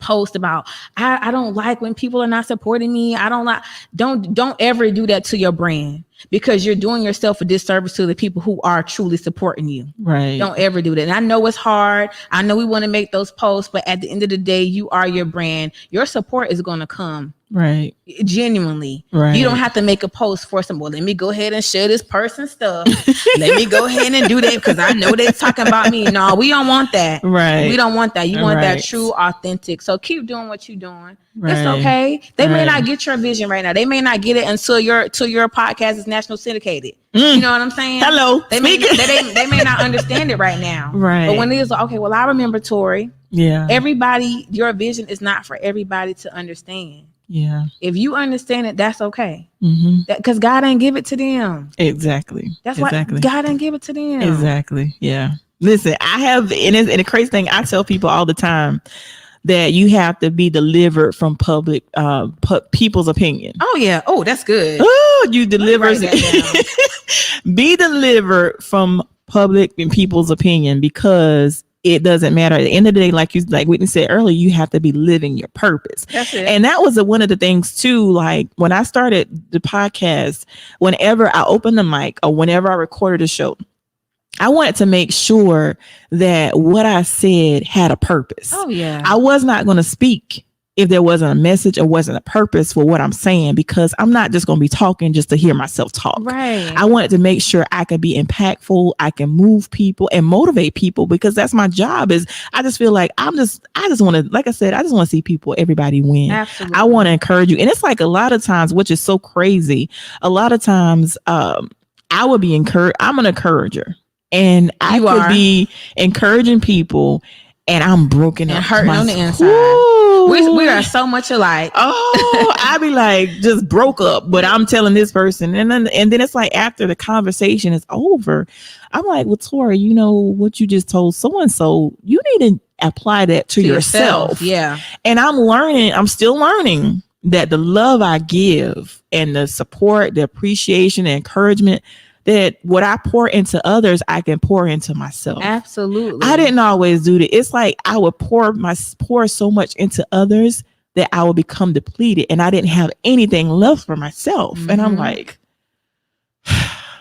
post about I don't like when people are not supporting me. I don't ever do that to your brand, because you're doing yourself a disservice to the people who are truly supporting you. Right. Don't ever do that. And I know it's hard. I know we want to make those posts, but at the end of the day, you are your brand. Your support is going to come. Right. Genuinely. Right. You don't have to make a post for some, well, let me go ahead and share this person's stuff. Let me go ahead and do that because I know they're talking about me. No, we don't want that. Right. We don't want that. You want Right. that true, authentic. So keep doing what you're doing. Right. It's okay. They may Right. not get your vision right now. They may not get it until your podcast is national syndicated. You know what I'm saying? Hello. They may not understand it right now. Right. But when it is like, okay, well, I remember, Tori. Yeah. Everybody, your vision is not for everybody to understand. Yeah. If you understand it, that's okay. Mm-hmm. Because God ain't give it to them. Exactly. That's exactly. why God ain't give it to them. Exactly. Yeah. Listen, I have, and the crazy thing, I tell people all the time that you have to be delivered from public, people's opinion. Oh yeah. Oh, that's good. Oh, you deliver. That Be delivered from public and people's opinion, because it doesn't matter. At the end of the day, like Whitney said earlier, you have to be living your purpose. That's it. And that was one of the things too. Like when I started the podcast, whenever I opened the mic or whenever I recorded a show, I wanted to make sure that what I said had a purpose. Oh yeah. I was not going to speak if there wasn't a message or wasn't a purpose for what I'm saying, because I'm not just going to be talking just to hear myself talk. Right. I wanted to make sure I could be impactful. I can move people and motivate people, because that's my job. Is I just feel like I just want to, like I said, I just want to see everybody win. Absolutely. I want to encourage you. And it's like a lot of times, which is so crazy, a lot of times I would be encouraged. I'm an encourager, and I could be encouraging people, and I'm broken and up, hurting on the inside. Ooh. We are so much alike. Oh, I be like just broke up, but I'm telling this person, and then it's like after the conversation is over, I'm like, well, Tori, you know what you just told so and so, you need to apply that to yourself. Yeah. And I'm still learning that the love I give and the support, the appreciation, the encouragement, that what I pour into others, I can pour into myself. Absolutely. I didn't always do that. It's like I would pour so much into others that I would become depleted, and I didn't have anything left for myself. Mm-hmm. And I'm like,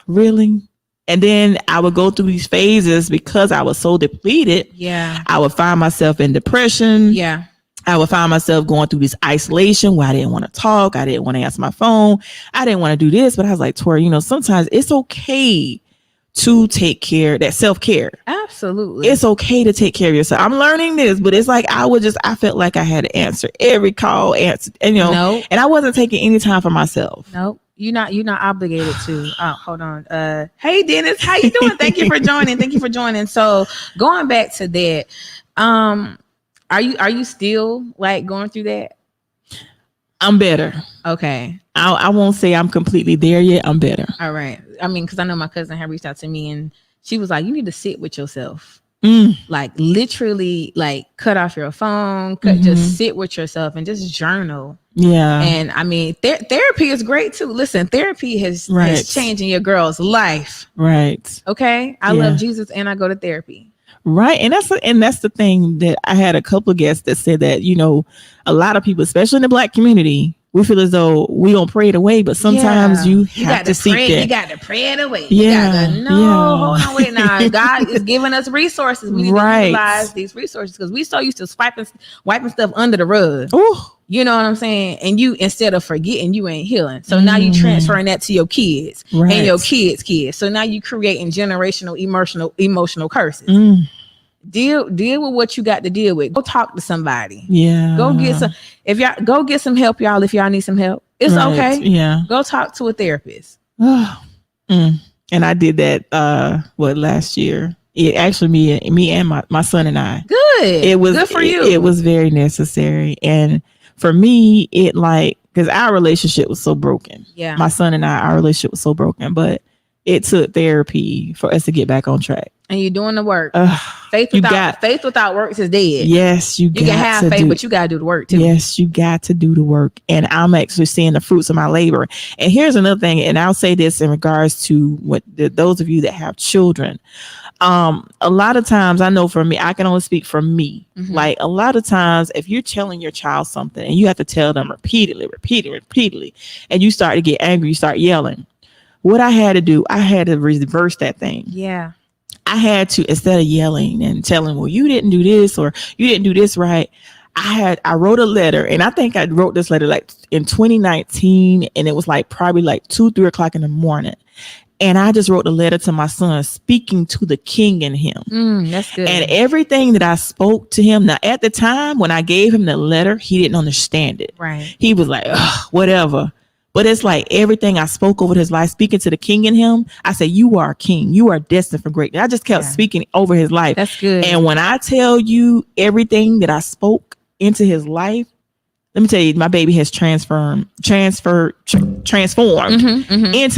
really? And then I would go through these phases because I was so depleted. Yeah. I would find myself in depression. Yeah. I would find myself going through this isolation where I didn't want to talk. I didn't want to answer my phone. I didn't want to do this, but I was like, Tori, you know, sometimes it's okay to take care, that self-care. Absolutely. It's okay to take care of yourself. I'm learning this, but it's like, I felt like I had to answer every call, and Nope. and I wasn't taking any time for myself. Nope. You're not obligated to. Oh, hold on. Hey Dennis, how you doing? Thank you for joining. So going back to that, are you still like going through that? I'm better. Okay. I won't say I'm completely there yet. I'm better. All right. I mean, because I know my cousin had reached out to me and she was like, you need to sit with yourself. Like literally like cut off your phone, just sit with yourself and just journal. Yeah. And I mean, therapy is great too. Listen, therapy is changing your girl's life. Right. Okay. I love Jesus and I go to therapy. Right. And that's the thing that I had a couple of guests that said that, you know, a lot of people, especially in the Black community, we feel as though we don't pray it away, but sometimes you have to seek that. You got to pray it away. Yeah. Hold on, wait now. God is giving us resources. We need to utilize these resources because we so used to wiping stuff under the rug. Ooh. You know what I'm saying? And you, instead of forgetting, you ain't healing. So now you transferring that to your kids and your kids. So now you creating generational emotional curses. Deal with what you got to deal with. Go talk to somebody. Yeah. Go get some help, y'all. If y'all need some help, it's okay. Yeah. Go talk to a therapist. And I did that last year It actually me and my son and I. Good. It was good for you. It was very necessary, and for me, it like because our relationship was so broken. Yeah. My son and I, our relationship was so broken, but it took therapy for us to get back on track. And you're doing the work. Faith without works is dead. Yes, you can have faith, but you gotta do the work too. Yes, you got to do the work, and I'm actually seeing the fruits of my labor. And here's another thing, and I'll say this in regards to what those of you that have children. A lot of times, I know for me, I can only speak for me. Mm-hmm. Like a lot of times, if you're telling your child something and you have to tell them repeatedly, and you start to get angry, you start yelling. What I had to do, I had to reverse that thing. Yeah. I had to, instead of yelling and telling, well, you didn't do this or you didn't do this right. I wrote a letter, and I think I wrote this letter like in 2019, and it was like probably like 2-3 o'clock in the morning. And I just wrote a letter to my son, speaking to the king in him. That's good. And everything that I spoke to him. Now, at the time when I gave him the letter, he didn't understand it. Right. He was like, whatever. But it's like everything I spoke over his life, speaking to the king in him. I said, you are a king. You are destined for greatness. I just kept speaking over his life. That's good. And when I tell you everything that I spoke into his life, let me tell you, my baby has transformed into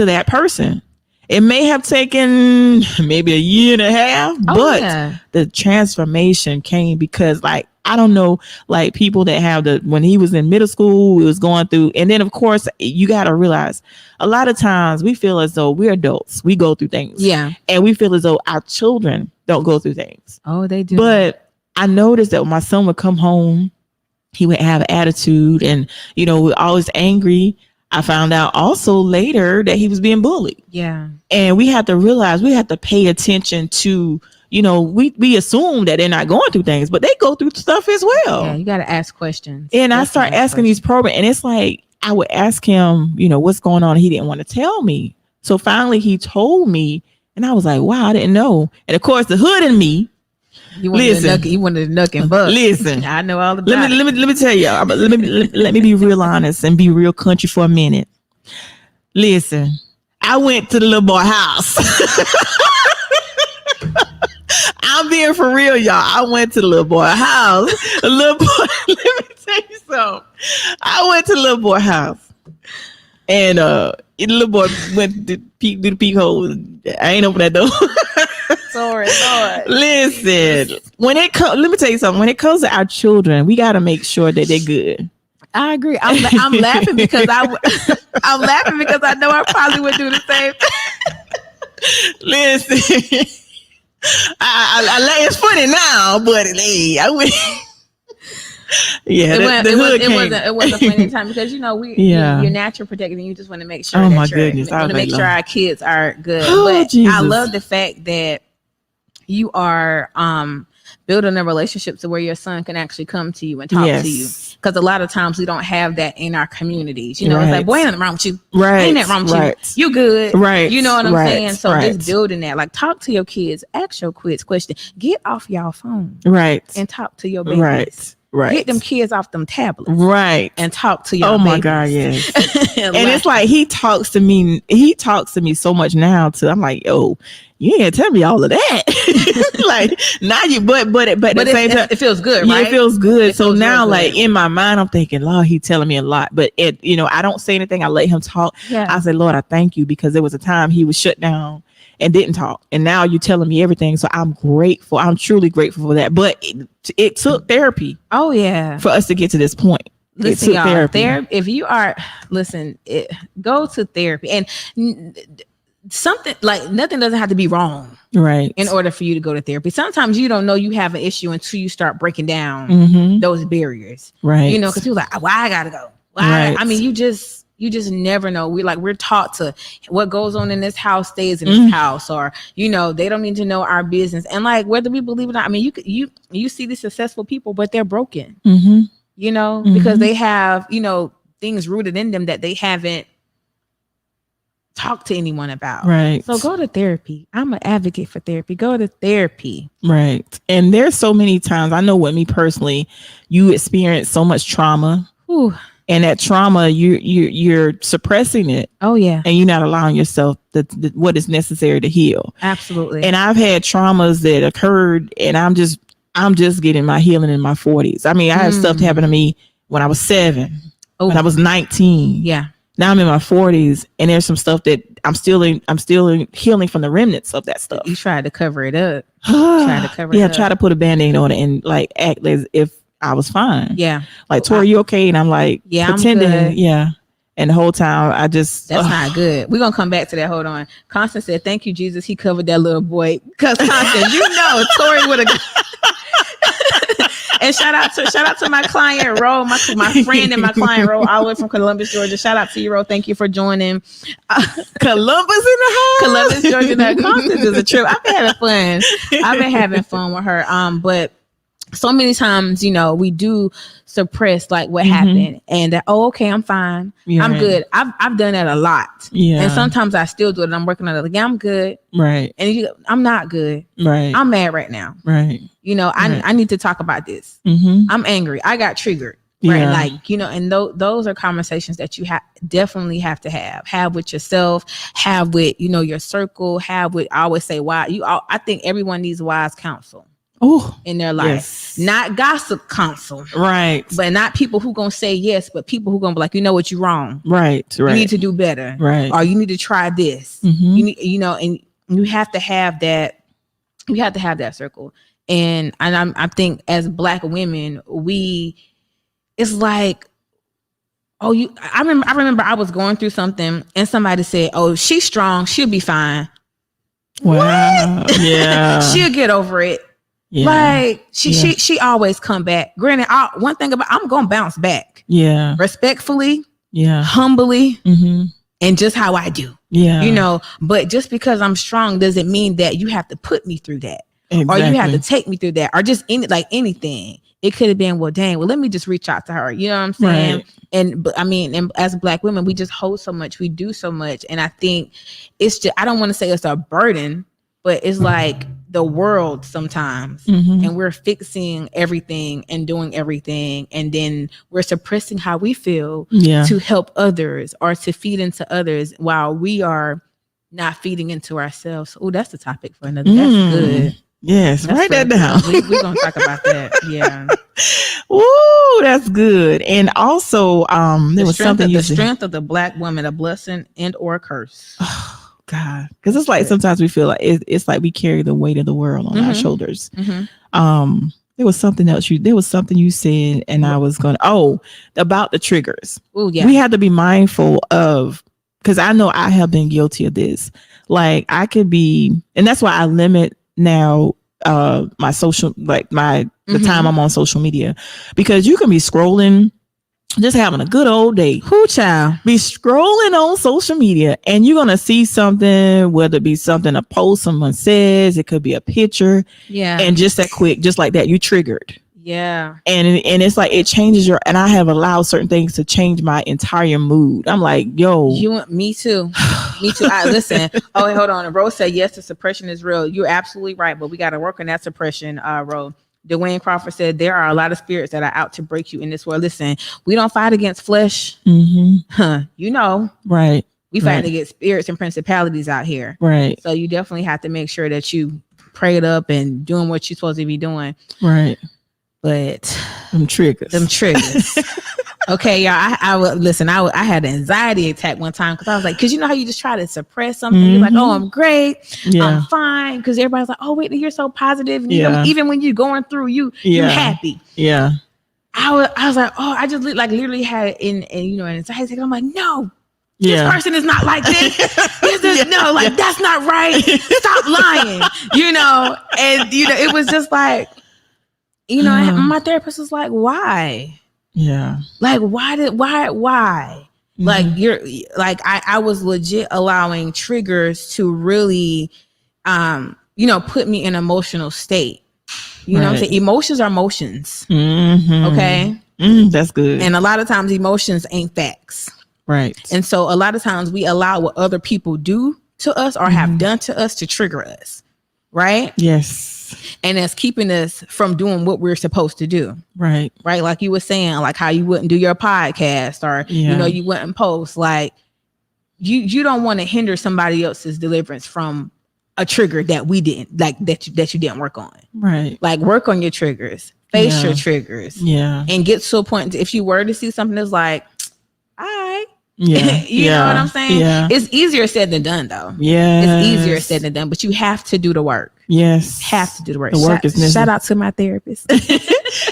that person. It may have taken maybe a year and a half, but the transformation came because, like, I don't know, like people that have when he was in middle school, it was going through. And then, of course, you got to realize a lot of times we feel as though we're adults. We go through things. Yeah. And we feel as though our children don't go through things. Oh, they do. But I noticed that when my son would come home, he would have an attitude and, we're always angry. I found out also later that he was being bullied. Yeah. And we have to realize we have to pay attention to, we assume that they're not going through things, but they go through stuff as well. Yeah, you got to ask questions. And I start asking these programs, and it's like, I would ask him, what's going on? He didn't want to tell me. So finally he told me, and I was like, wow, I didn't know. And of course the hood in me, you wanted to nuck and buck. Listen, I know all about let me tell y'all. Let me be real honest and be real country for a minute. Listen, I went to the little boy house. I'm being for real, y'all. I went to the little boy house. The little boy. Let me tell you something. I went to the little boy house, and the little boy went to do the peek hole. I ain't open that door. Sorry. Listen, let me tell you something. When it comes to our children, we got to make sure that they're good. I agree. I'm laughing because I'm laughing because I know I probably would do the same. Listen, it's funny now, but I would. Yeah, it wasn't a funny time because you're natural protected and you just want to make sure. Oh my goodness! You want to make sure our kids are good. Oh, but Jesus. I love the fact that you are building a relationship to where your son can actually come to you and talk to you. Because a lot of times we don't have that in our communities. It's like, boy, ain't nothing wrong with you. Right. Ain't nothing wrong with you. You good. Right. You know what I'm saying? So just building that. Like, talk to your kids. Ask your kids questions. Get off y'all phone. Right. And talk to your babies. Right. Get them kids off them tablets. Right. And talk to your babies. My God, yes. And it's like he talks to me so much now too. I'm like, yo, you ain't tell me all of that. Like now but at the same time it feels good, yeah, right? It feels good. So feels now good. Like in my mind, I'm thinking, Lord, he telling me a lot. But I don't say anything. I let him talk. Yeah. I say, Lord, I thank you because there was a time he was shut down and didn't talk. And now you're telling me everything. So I'm grateful. I'm truly grateful for that. But it took therapy. Oh, yeah. For us to get to this point. Listen, y'all, if you are, go to therapy. And something like nothing doesn't have to be wrong. Right. In order for you to go to therapy. Sometimes you don't know you have an issue until you start breaking down those barriers. Right. Because people like, why I gotta go? Why? I mean, you just never know. We're taught to what goes on in this house stays in this house, or they don't need to know our business. And like whether we believe it or not, I mean, you see these successful people, but they're broken. Because they have things rooted in them that they haven't talked to anyone about. Right. So go to therapy. I'm an advocate for therapy. Go to therapy. Right. And there's so many times I know with me personally, you experience so much trauma. Ooh. And that trauma, you're suppressing it. Oh yeah. And you're not allowing yourself what is necessary to heal. Absolutely. And I've had traumas that occurred, and I'm just getting my healing in my 40s. I mean, I had stuff happen to me when I was 7, when I was 19. Yeah. Now I'm in my 40s, and there's some stuff that I'm still healing from the remnants of that stuff. You tried to cover it up. Try to put a Band-Aid on it and like act as if I was fine. Yeah. Like, Tori, you okay? And I'm like, pretending. I'm good. Yeah. And the whole time I just... That's not good. We're going to come back to that. Hold on. Constance said, thank you, Jesus. He covered that little boy. Because Constance, Tori would have... And shout out to my client, Ro, my friend and my client, Ro, all the way from Columbus, Georgia. Shout out to you, Ro. Thank you for joining. Columbus in the house. Columbus, Georgia. Constance is a trip. I've been having fun with her. But so many times, we do suppress like what happened, and okay, I'm fine. Yeah, I'm good. I've done that a lot. Yeah. And sometimes I still do it, and I'm working on it. Like, yeah, I'm good. Right. And I'm not good. Right. I'm mad right now. Right. I need to talk about this. I'm angry. I got triggered. Right. Yeah. Like, and those are conversations that you definitely have to have with yourself, have with, your circle, have with, I always say, I think everyone needs wise counsel. In their life. Yes. Not gossip counsel. Right. But not people who gonna say yes, but people who gonna be like, you know what, you're wrong. Right. You need to do better. Right. Or you need to try this. You need, and you have to have that. You have to have that circle. And I think as Black women, it's like, I remember I was going through something and somebody said, oh, she's strong, she'll be fine. Wow. What? Yeah. She'll get over it. Yeah. Like she always come back. Granted, one thing about, I'm gonna bounce back. Yeah. Respectfully. Yeah. Humbly. And just how I do. Yeah. But just because I'm strong doesn't mean that you have to put me through that. Exactly. Or you have to take me through that. Or just anything. It could have been, let me just reach out to her. You know what I'm saying? Right. And as Black women, we just hold so much. We do so much. And I think it's just, I don't want to say it's a burden, but it's like the world sometimes, and we're fixing everything and doing everything, and then we're suppressing how we feel to help others or to feed into others while we are not feeding into ourselves. Oh, that's the topic for another. That's good. Yes, write that down. We're gonna talk about that. Yeah. Ooh, that's good. And also, there was something the strength of the Black woman, a blessing and or a curse. God, because it's like sometimes we feel like it's like we carry the weight of the world on our shoulders. There was something else you said, and I was going about the triggers. Oh yeah, we have to be mindful of, because I know I have been guilty of this. Like I could be, and that's why I limit now my social, like the time I'm on social media, because you can be scrolling, just having a good old day. Who child? Be scrolling on social media and you're going to see something, whether it be something, a post someone says, it could be a picture. Yeah. And just that quick, just like that, you triggered. Yeah. And it's like, it changes and I have allowed certain things to change my entire mood. I'm like, yo. Me too. Me too. Listen. Oh, wait, hold on. Rose said, yes, the suppression is real. You're absolutely right. But we got to work on that suppression, Rose. Dwayne Crawford said, there are a lot of spirits that are out to break you in this world. Listen, we don't fight against flesh. Right. We fight against spirits and principalities out here. Right. So you definitely have to make sure that you prayed up and doing what you're supposed to be doing. Right. But them triggers. Okay, y'all. I had an anxiety attack one time because I was like, because you know how you just try to suppress something. You're like, oh, I'm great. I'm fine. Because everybody's like, oh, Whitney, you're so positive. And even when you're going through, you're happy. Yeah. I was like, oh, I just literally had an anxiety attack. I'm like, no. This person is not like this. That's not right. Stop lying. And it was just like, my therapist was like, why? Yeah. Like, why? Like, you're like, I was legit allowing triggers to really, put me in an emotional state. You know what I'm saying? Emotions are motions. Okay. That's good. And a lot of times emotions ain't facts. Right. And so a lot of times we allow what other people do to us or have done to us to trigger us. Right. Yes. And that's keeping us from doing what we're supposed to do. Right. Right. Like you were saying, like how you wouldn't do your podcast or, you wouldn't post. Like, you don't want to hinder somebody else's deliverance from a trigger that we didn't like that you didn't work on. Right. Like work on your triggers, face your triggers, and get to a point. If you were to see something that's like, all right, you know what I'm saying? Yeah. It's easier said than done, though. Yeah, it's easier said than done, but you have to do the work. Yes, have to do the work. The work is necessary. Shout out to my therapist.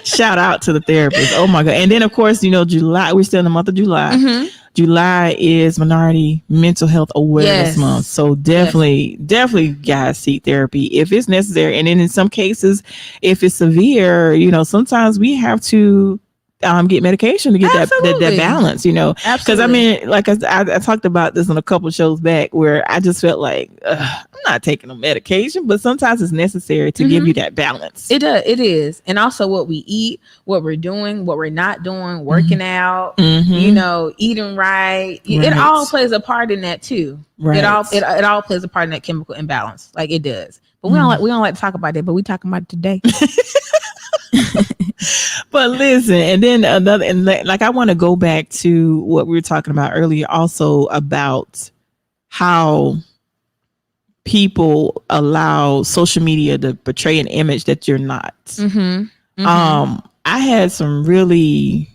Shout out to the therapist. Oh my God! And then of course, July. We're still in the month of July. Mm-hmm. July is Minority Mental Health Awareness Month. So definitely, guys, seek therapy if it's necessary. And then in some cases, if it's severe, sometimes we have to get medication to get that balance, because I mean, like I talked about this on a couple shows back where I just felt like I'm not taking a medication, but sometimes it's necessary to give you that balance. It is. And also what we eat, what we're doing, what we're not doing, working out, eating right. It all plays a part in that too. Right. It all plays a part in that chemical imbalance. Like it does. But we don't like to talk about that, but we talking about it today. But listen, and then I want to go back to what we were talking about earlier, also about how people allow social media to portray an image that you're not. Mm-hmm. Mm-hmm. I had some really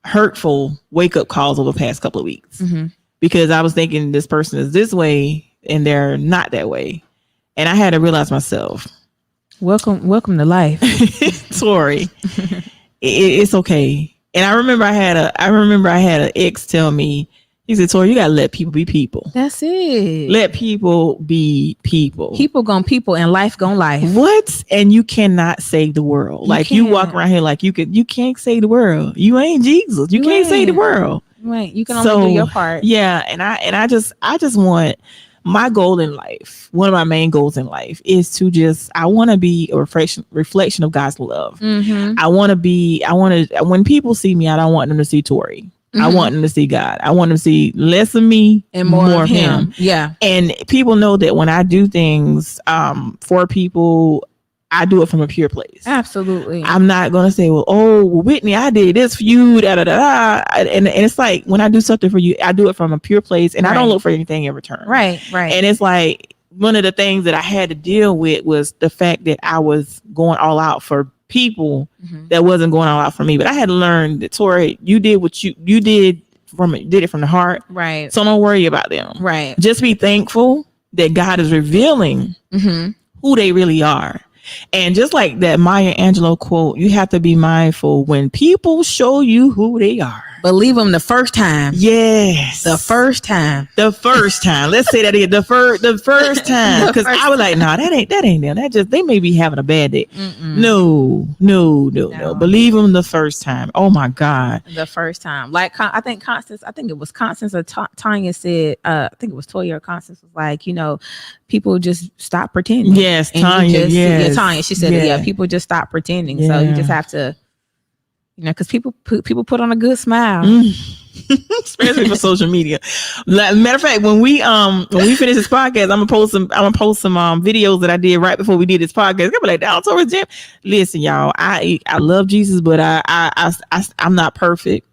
hurtful wake up calls over the past couple of weeks because I was thinking this person is this way and they're not that way, and I had to realize myself. Welcome to life. Sorry. It's okay. And I remember I had an ex tell me, he said, Tori, you gotta let people be people. That's it. Let people be people. People gon' people and life gon' life. What? And you cannot save the world. You walk around here like you can't save the world. You ain't Jesus. You can't save the world. Right. You can only do your part. Yeah. And I just want my goal in life, one of my main goals in life is I want to be a reflection of God's love. Mm-hmm. When people see me, I don't want them to see Tori. Mm-hmm. I want them to see God. I want them to see less of me and more of him. Yeah. And people know that when I do things for people, I do it from a pure place. Absolutely. I'm not going to say, Whitney, I did this for you. Da, da, da, da. And it's like when I do something for you, I do it from a pure place and I don't look for anything in return. Right. And it's like one of the things that I had to deal with was the fact that I was going all out for people that wasn't going all out for me. But I had to learn that, Tori, you did what you did it from the heart. Right. So don't worry about them. Right. Just be thankful that God is revealing who they really are. And just like that Maya Angelou quote, you have to be mindful when people show you who they are. Believe them the first time. Yes. The first time. Let's say that again. The first time. Because I was like, no, that ain't them. That just, they may be having a bad day. No. Believe them the first time. Oh my God. The first time. Like, I think it was Constance or Tanya said, I think it was Toya or Constance was like, people just stop pretending. Yes, Tanya. Yeah, Tanya. She said, people just stop pretending. Yeah. So you just have to, because people put on a good smile, especially for social media. Matter of fact, when we finish this podcast, I'm gonna post some videos that I did right before we did this podcast. I'm like, towards Jim. Listen, y'all, I love Jesus, but I'm not perfect.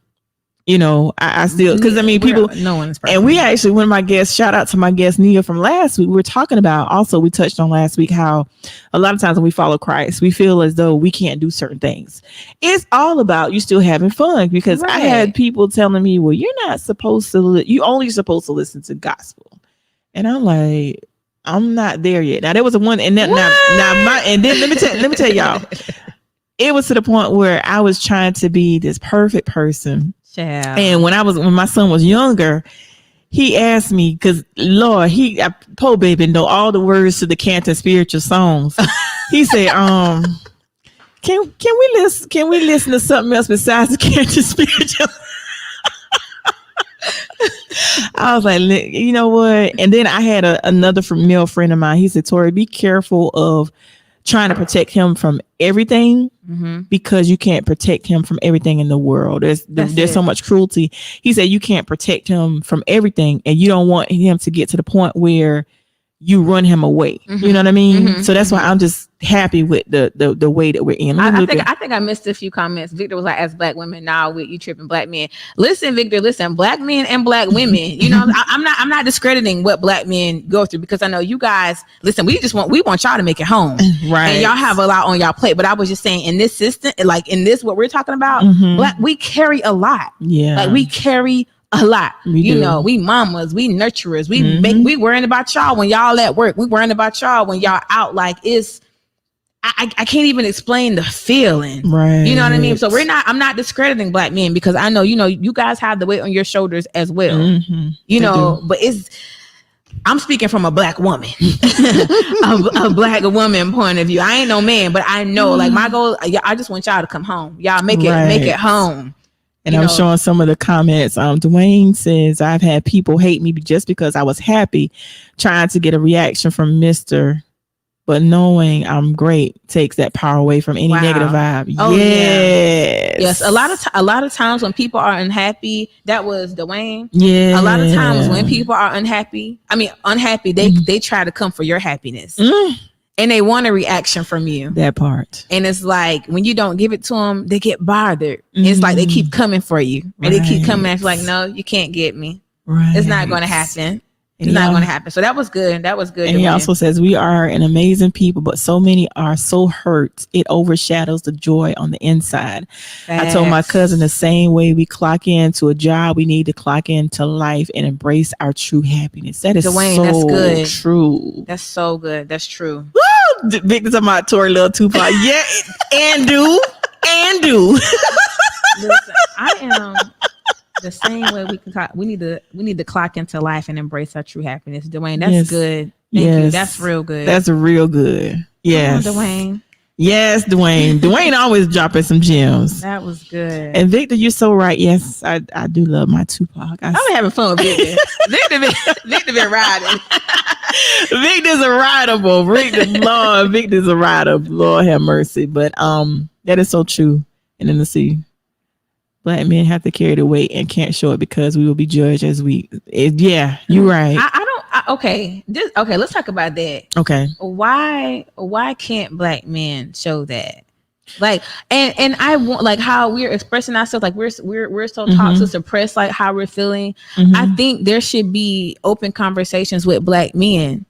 I still, because I mean, people, no one's perfect. And we actually, one of my guests, shout out to my guest Nia from last week. We were talking about, also we touched on last week how a lot of times when we follow Christ, we feel as though we can't do certain things. It's all about you still having fun, because I had people telling me, well, you're not supposed to, you only supposed to listen to gospel. And I'm like, I'm not there yet. Now there was one, and then let me tell y'all, it was to the point where I was trying to be this perfect person. Yeah. And when my son was younger, he asked me, because Lord, poor baby know all the words to the Canton spiritual songs. He said, can we listen to something else besides the Canton spiritual? I was like, you know what? And then I had another male friend of mine. He said, Tori, be careful of trying to protect him from everything, because you can't protect him from everything in the world. There's so much cruelty. He said you can't protect him from everything, and you don't want him to get to the point where you run him away. You know what I mean? So that's why I'm just happy with the way that we're in. I think I missed a few comments. Victor was like, as black women, now with you tripping black men. Listen, Victor, listen, black men and black women, you know, I'm not discrediting what black men go through, because I know you guys, listen, we want y'all to make it home. Right. And y'all have a lot on y'all plate. But I was just saying, in this system, like in this, what we're talking about, we carry a lot. Yeah. Like we carry a lot. You know, we mamas, we nurturers, we worrying about y'all when y'all at work. We worrying about y'all when y'all out. Like I can't even explain the feeling. Right. You know what I mean? So I'm not discrediting black men, because I know, you know, you guys have the weight on your shoulders as well. You know, but I'm speaking from a black woman, a black woman point of view. I ain't no man, but I know, like, my goal, I just want y'all to come home. Y'all make it home. And I'm showing some of the comments. Dwayne says, I've had people hate me just because I was happy, trying to get a reaction from Mr. But knowing I'm great takes that power away from any negative vibe. Oh, yes. A lot of times when people are unhappy, that was Dwayne. Yeah. A lot of times when people are unhappy, they try to come for your happiness. And they want a reaction from you. That part. And it's like, when you don't give it to them, they get bothered. It's like they keep coming for you. And they keep coming at you like, no, you can't get me. Right. It's not going to happen. It's not going to happen. So that was good. And he also says, we are an amazing people, but so many are so hurt. It overshadows the joy on the inside. Facts. I told my cousin, the same way we clock into a job, we need to clock into life and embrace our true happiness. That is Dwayne, so that's good. True. That's so good. That's true. Woo! Victor's talking about Tory Lil Tupac. Yeah. And do. Listen, I am the same way we need to clock into life and embrace our true happiness. Dwayne, that's good. Thank you. That's real good. That's real good. Yes. Come on, Dwayne. Yes, Dwayne. Dwayne always dropping some gems. That was good. And Victor, you're so right. Yes, I do love my Tupac. I'm having fun with Victor. Victor been riding. Victor's a rideable. Victor's a rider. Lord have mercy. But that is so true. And then let's see. Black men have to carry the weight and can't show it because we will be judged as weak. Yeah, you're right. Okay, let's talk about that. Okay. Why can't black men show that? Like, and I want, like, how we're expressing ourselves, like we're so taught to suppress like how we're feeling. I think there should be open conversations with black men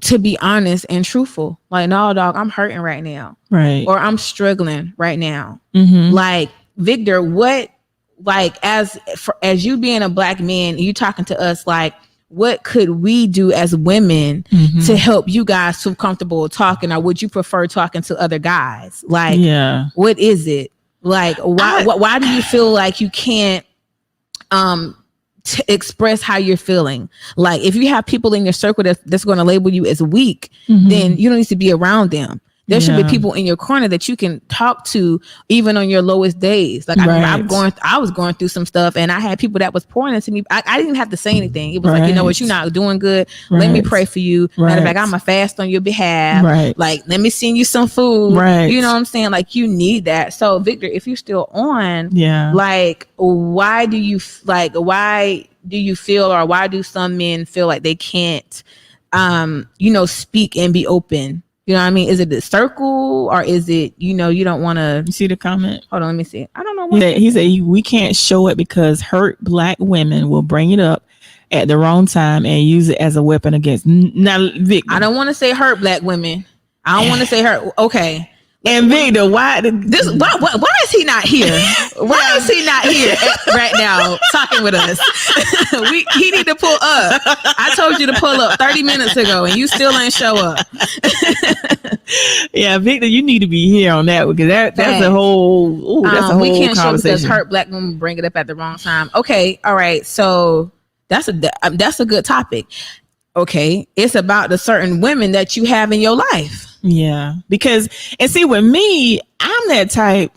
to be honest and truthful. Like, no, dog, I'm hurting right now. Right. Or I'm struggling right now. Like, Victor, what, like, as you being a black man, you talking to us, like, what could we do as women to help you guys feel comfortable talking? Or would you prefer talking to other guys? Like, what is it? Like, why do you feel like you can't to express how you're feeling? Like, if you have people in your circle that's going to label you as weak, then you don't need to be around them. There should be people in your corner that you can talk to even on your lowest days. Like, I was going through some stuff, and I had people that was pouring into me. I didn't have to say anything. It was like, you know what, you're not doing good. Let me pray for you. Matter of fact, I'm gonna fast on your behalf. Like, let me send you some food. You know what I'm saying? Like, you need that. So, Victor, if you're still on, like, why do you feel, or why do some men feel like they can't, speak and be open? You know what I mean? Is it the circle, or is it, you don't want to... You see the comment? Hold on, let me see. I don't know. He said, we can't show it because hurt black women will bring it up at the wrong time and use it as a weapon against... Now, Victor. I don't want to say hurt black women. I don't want to say hurt. Okay. And Victor, why is he not here? Why is he not here right now talking with us? He need to pull up. I told you to pull up 30 minutes ago, and you still ain't show up. Yeah, Victor, you need to be here on that, because that's a whole conversation. We can't show because hurt black women bring it up at the wrong time. Okay, all right. So that's a good topic. Okay, it's about the certain women that you have in your life. Yeah, because, and see, with me, I'm that type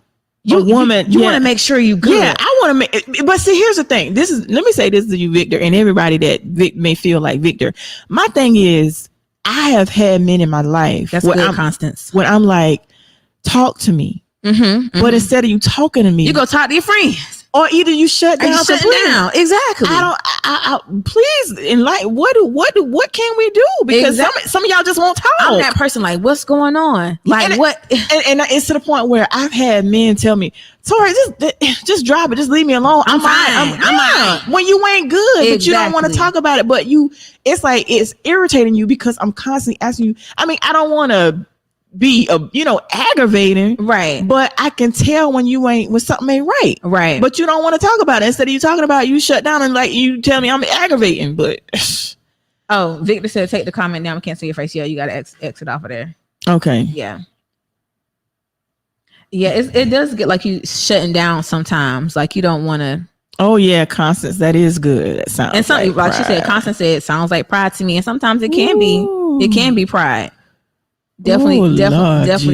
of woman. You want to make sure you good. Yeah, I want to make. But see, here's the thing. Let me say this to you, Victor, and everybody that may feel like Victor. My thing is, I have had men in my life. That's good, Constance. When I'm like, talk to me, but instead of you talking to me, you go talk to your friends. Or either you shut down. Exactly. I please enlighten. What can we do? Because some of y'all just won't talk. I'm that person. Like, what's going on? Like, and what? And it's to the point where I've had men tell me, "Sorry, just drop it. Just leave me alone. I'm fine. When you ain't good, but you don't want to talk about it. But it's like it's irritating you because I'm constantly asking you. I mean, I don't want to be aggravating, right? But I can tell when something ain't right. But you don't want to talk about it. Instead of you talking about it, you shut down and like you tell me I'm aggravating. But oh, Victor said take the comment down. I can't see your face. Yeah, you got to exit off of there. Okay. Yeah. It does get like you shutting down sometimes. Like you don't want to. Oh yeah, Constance, that is good. That sounds. And something like she said, Constance said, it sounds like pride to me, and sometimes it can be. It can be pride. Definitely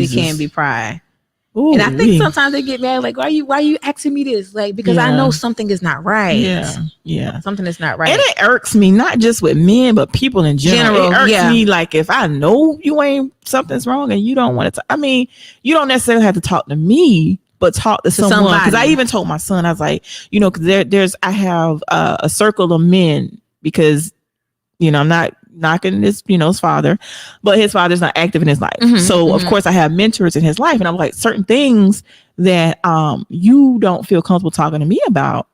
can be pride. Ooh, and I think sometimes they get mad, like, why you asking me this? Like, because I know something is not right. Yeah. Something is not right. And it irks me, not just with men, but people in general. It irks me, like, if I know something's wrong and you don't want to I mean, you don't necessarily have to talk to me, but talk to someone. Because I even told my son, I was like, because I have a circle of men because, I'm not knocking his father, but his father's not active in his life. So of course I have mentors in his life, and I'm like, certain things that you don't feel comfortable talking to me about,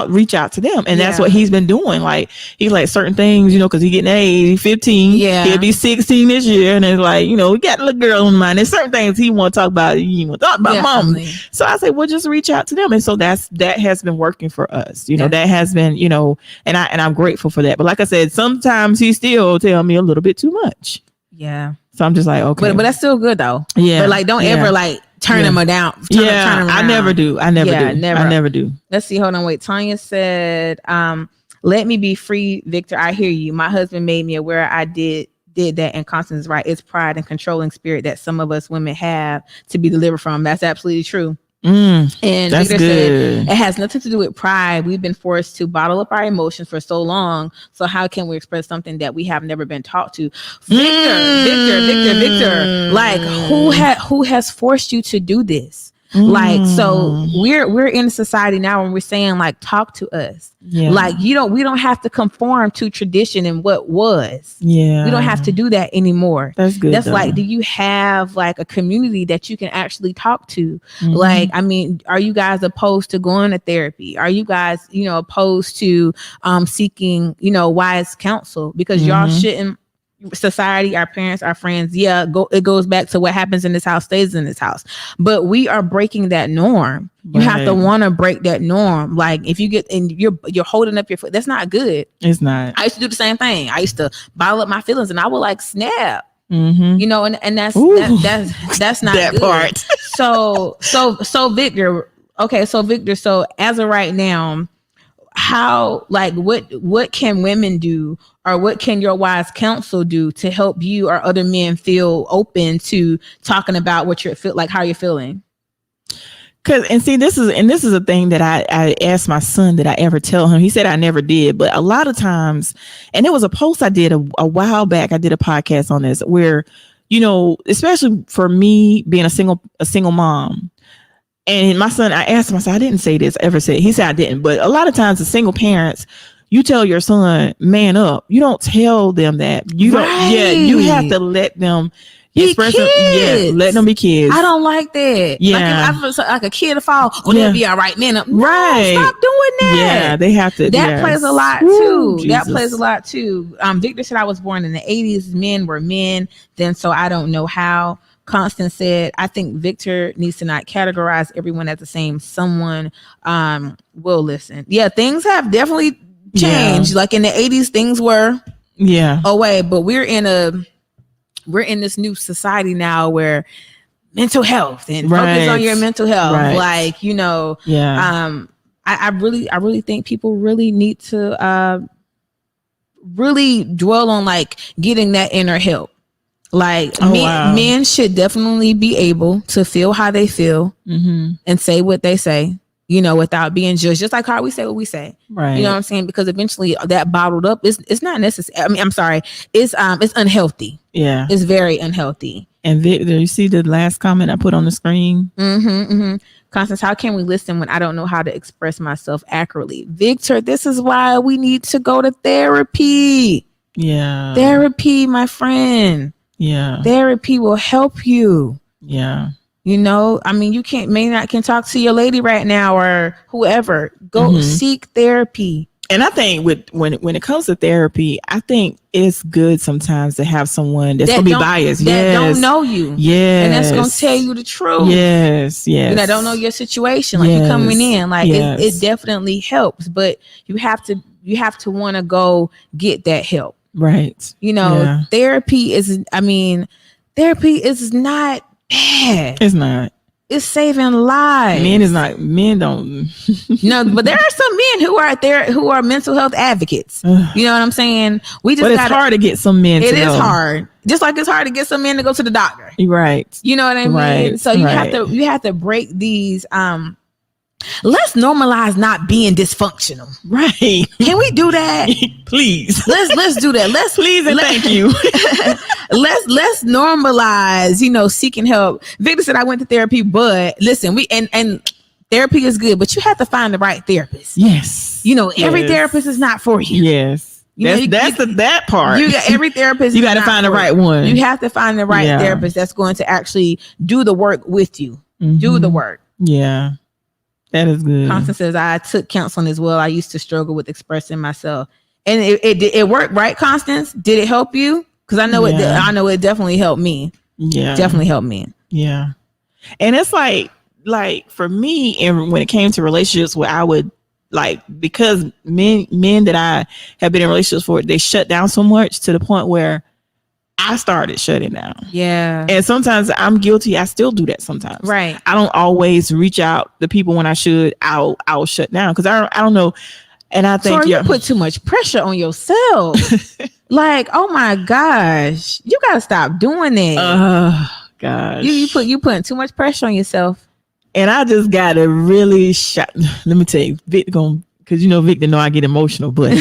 reach out to them. And that's what he's been doing. Like, he's like, certain things, because he's getting age 15, he'll be 16 this year, and it's like, he got a little girl in mind. There's certain things he want to talk about. He want to talk about mom. So I say, well, just reach out to them. And so that has been working for us. That has been, and I'm grateful for that. But like I said, sometimes he still tell me a little bit too much. Yeah. So I'm just like, okay, but that's still good though. Yeah. But like, don't ever like turn him down. Turn him around. I never do. I never do. Let's see. Hold on. Wait. Tanya said, let me be free, Victor. I hear you. My husband made me aware I did that, and Constance is right. It's pride and controlling spirit that some of us women have to be delivered from. That's absolutely true. And Victor said, it has nothing to do with pride. We've been forced to bottle up our emotions for so long. So how can we express something that we have never been taught to? Victor. Like, who has forced you to do this? Like, so we're in a society now when we're saying like, talk to us. Like, we don't have to conform to tradition and what was. We don't have to do that anymore. That's good. That's like, do you have like a community that you can actually talk to? Like, I mean, are you guys opposed to going to therapy? Are you guys, opposed to seeking, wise counsel? Because y'all shouldn't. Society, our parents, our friends, it goes back to what happens in this house stays in this house. But we are breaking that norm. You have to want to break that norm. Like, if you get and you're holding up your foot, that's not good. It's not. I used to do the same thing. I used to bottle up my feelings, and I would like snap. And that's not that good. part. So Victor. Okay, so Victor. So as of right now, how, like, what can women do, or what can your wise counsel do to help you or other men feel open to talking about what how you're feeling? And this is a thing that I asked my son, did I ever tell him? He said I never did, but a lot of times, and it was a post I did a while back. I did a podcast on this where, especially for me being a single mom. And my son, I asked him, I said, I didn't say this, ever say. He said I didn't. But a lot of times, the single parents, you tell your son, man up. You don't tell them that. You don't. Yeah, you have to let them express kids. Let them be kids. I don't like that. Yeah, like a kid to fall. They'll be all right, man up. Right. No, stop doing that. Yeah, they have to. That plays a lot too. Jesus. That plays a lot too. Victor said I was born in the 80s. Men were men then, so I don't know how. Constance said, I think Victor needs to not categorize everyone as the same. Someone will listen. Yeah, things have definitely changed. Like in the 80s, things were away, but we're in this new society now where mental health and focus on your mental health. Like, I really think people really need to really dwell on like getting that inner help. Like, men should definitely be able to feel how they feel and say what they say, without being judged. Just like how we say what we say. Right. You know what I'm saying? Because eventually that bottled up it's not necessary. I mean, I'm sorry. It's unhealthy. Yeah. It's very unhealthy. And Victor, you see the last comment I put on the screen? Constance, how can we listen when I don't know how to express myself accurately? Victor, this is why we need to go to therapy. Yeah. Therapy, my friend. Yeah. Therapy will help you. Yeah. You know, I mean, you may not can talk to your lady right now or whoever. Go seek therapy. And I think when it comes to therapy, I think it's good sometimes to have someone that's gonna be biased. That don't know you. Yes. And that's gonna tell you the truth. Yes. Yes. You know, don't know your situation. Like you coming in, like it definitely helps, but you have to want to go get that help. Right. You know, therapy is not bad. It's not. It's saving lives. Men don't. No, but there are some men who are mental health advocates. You know what I'm saying? But it's hard to get some men. It is hard. Just like it's hard to get some men to go to the doctor. Right. You know what I mean? Right. So you have to break these. Let's normalize not being dysfunctional. Right. Can we do that? Please. Let's do that. Please and thank you. let's normalize, seeking help. Victor said I went to therapy, but listen, and therapy is good, but you have to find the right therapist. Yes. Every therapist is not for you. Yes. That part. You got every therapist. You got to find the right one. You have to find the right therapist that's going to actually do the work with you. Do the work. Yeah. That is good. Constance says, I took counseling as well. I used to struggle with expressing myself. And it worked, right, Constance? Did it help you? Because I know it definitely helped me. Yeah. Definitely helped me. Yeah. And it's like for me, and when it came to relationships where I would because men that I have been in relationships for, they shut down so much to the point where I started shutting down. Yeah. And sometimes I'm guilty. I still do that sometimes. Right. I don't always reach out to people when I should. I'll shut down because I don't know. And I think you put too much pressure on yourself. Like, oh my gosh, you gotta stop doing that. Oh gosh. You putting too much pressure on yourself. And I just gotta really let me tell you, Victor, because Victor know I get emotional, but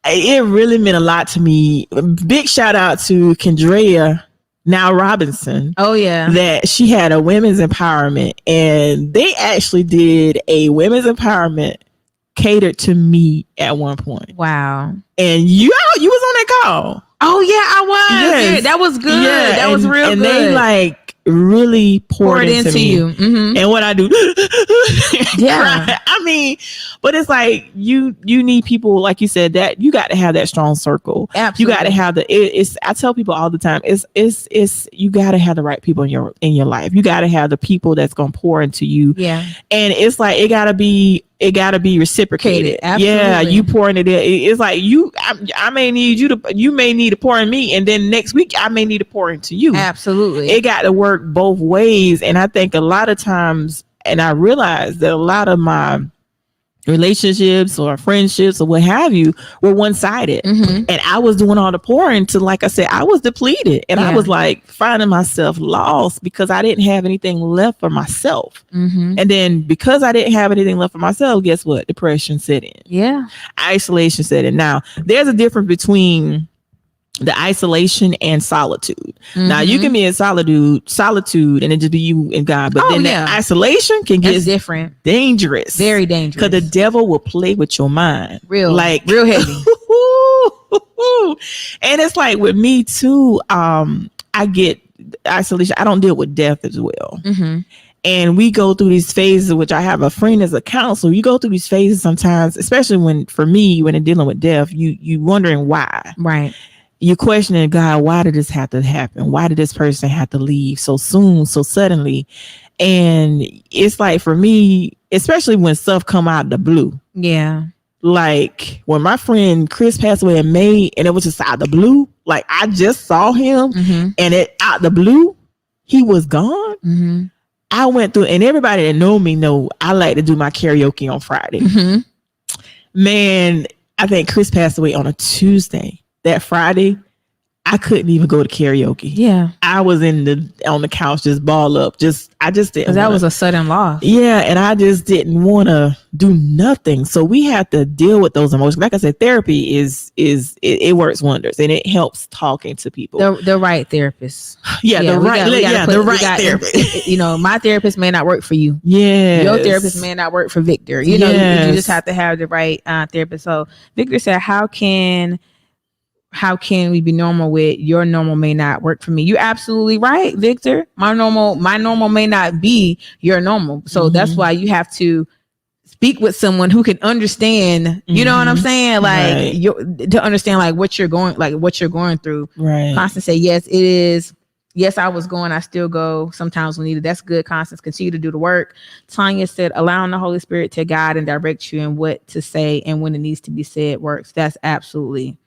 it really meant a lot to me. Big shout out to Kendrea, now Robinson. Oh yeah. That she had a women's empowerment, and they actually did a women's empowerment catered to me at one point. Wow. And you was on that call. Oh yeah, I was. Yes. Yeah, that was good. Yeah, that was real and good. And they really poured into you. Mm-hmm. And what I do, yeah. I mean, but it's like you need people, like you said, that you got to have that strong circle. Absolutely. You got to have I tell people all the time, it's you got to have the right people in your life. You got to have the people that's going to pour into you. Yeah. And it's like it got to be reciprocated. Absolutely. Yeah, you pouring it in. It's like I may need you may need to pour in me, and then next week I may need to pour into you. Absolutely. It got to work both ways. And I think a lot of times, and I realized that a lot of my relationships or friendships or what have you were one-sided. Mm-hmm. And I was doing all the pouring to, like I said, I was depleted, and I was finding myself lost because I didn't have anything left for myself. Mm-hmm. And then because I didn't have anything left for myself, guess what? Depression set in. Yeah. Isolation set in. Now, there's a difference between the isolation and solitude. Mm-hmm. Now you can be in solitude and it just be you and God, but then that isolation can get different, dangerous, very dangerous, because the devil will play with your mind real heavy. And it's like with me too, I get isolation. I don't deal with death as well. Mm-hmm. And we go through these phases, which I have a friend as a counselor. You go through these phases sometimes, especially when they're dealing with death, you wondering why. Right. You're questioning, God, why did this have to happen? Why did this person have to leave so soon, so suddenly? And it's like, for me, especially when stuff come out of the blue. Yeah. Like when my friend Chris passed away in May, and it was just out of the blue. Like I just saw him, mm-hmm. and out of the blue, he was gone. Mm-hmm. I went through, and everybody that know me know I like to do my karaoke on Friday. Mm-hmm. Man, I think Chris passed away on a Tuesday. That Friday, I couldn't even go to karaoke. Yeah. I was on the couch, just ball up. I just didn't. That was a sudden loss. Yeah. And I just didn't want to do nothing. So we had to deal with those emotions. Like I said, therapy it works wonders, and it helps talking to people. The right therapist. Yeah. The right therapist. You know, my therapist may not work for you. Yeah. Your therapist may not work for Victor. You know, you just have to have the right therapist. So Victor said, how can we be normal with your normal may not work for me? You're absolutely right, Victor. My normal may not be your normal. So that's why you have to speak with someone who can understand, you know what I'm saying? Like to understand like what you're going through. Right. Constance said, yes, it is. Yes, I was going. I still go sometimes when needed. That's good, Constance. Continue to do the work. Tanya said, allowing the Holy Spirit to guide and direct you in what to say and when it needs to be said works. That's absolutely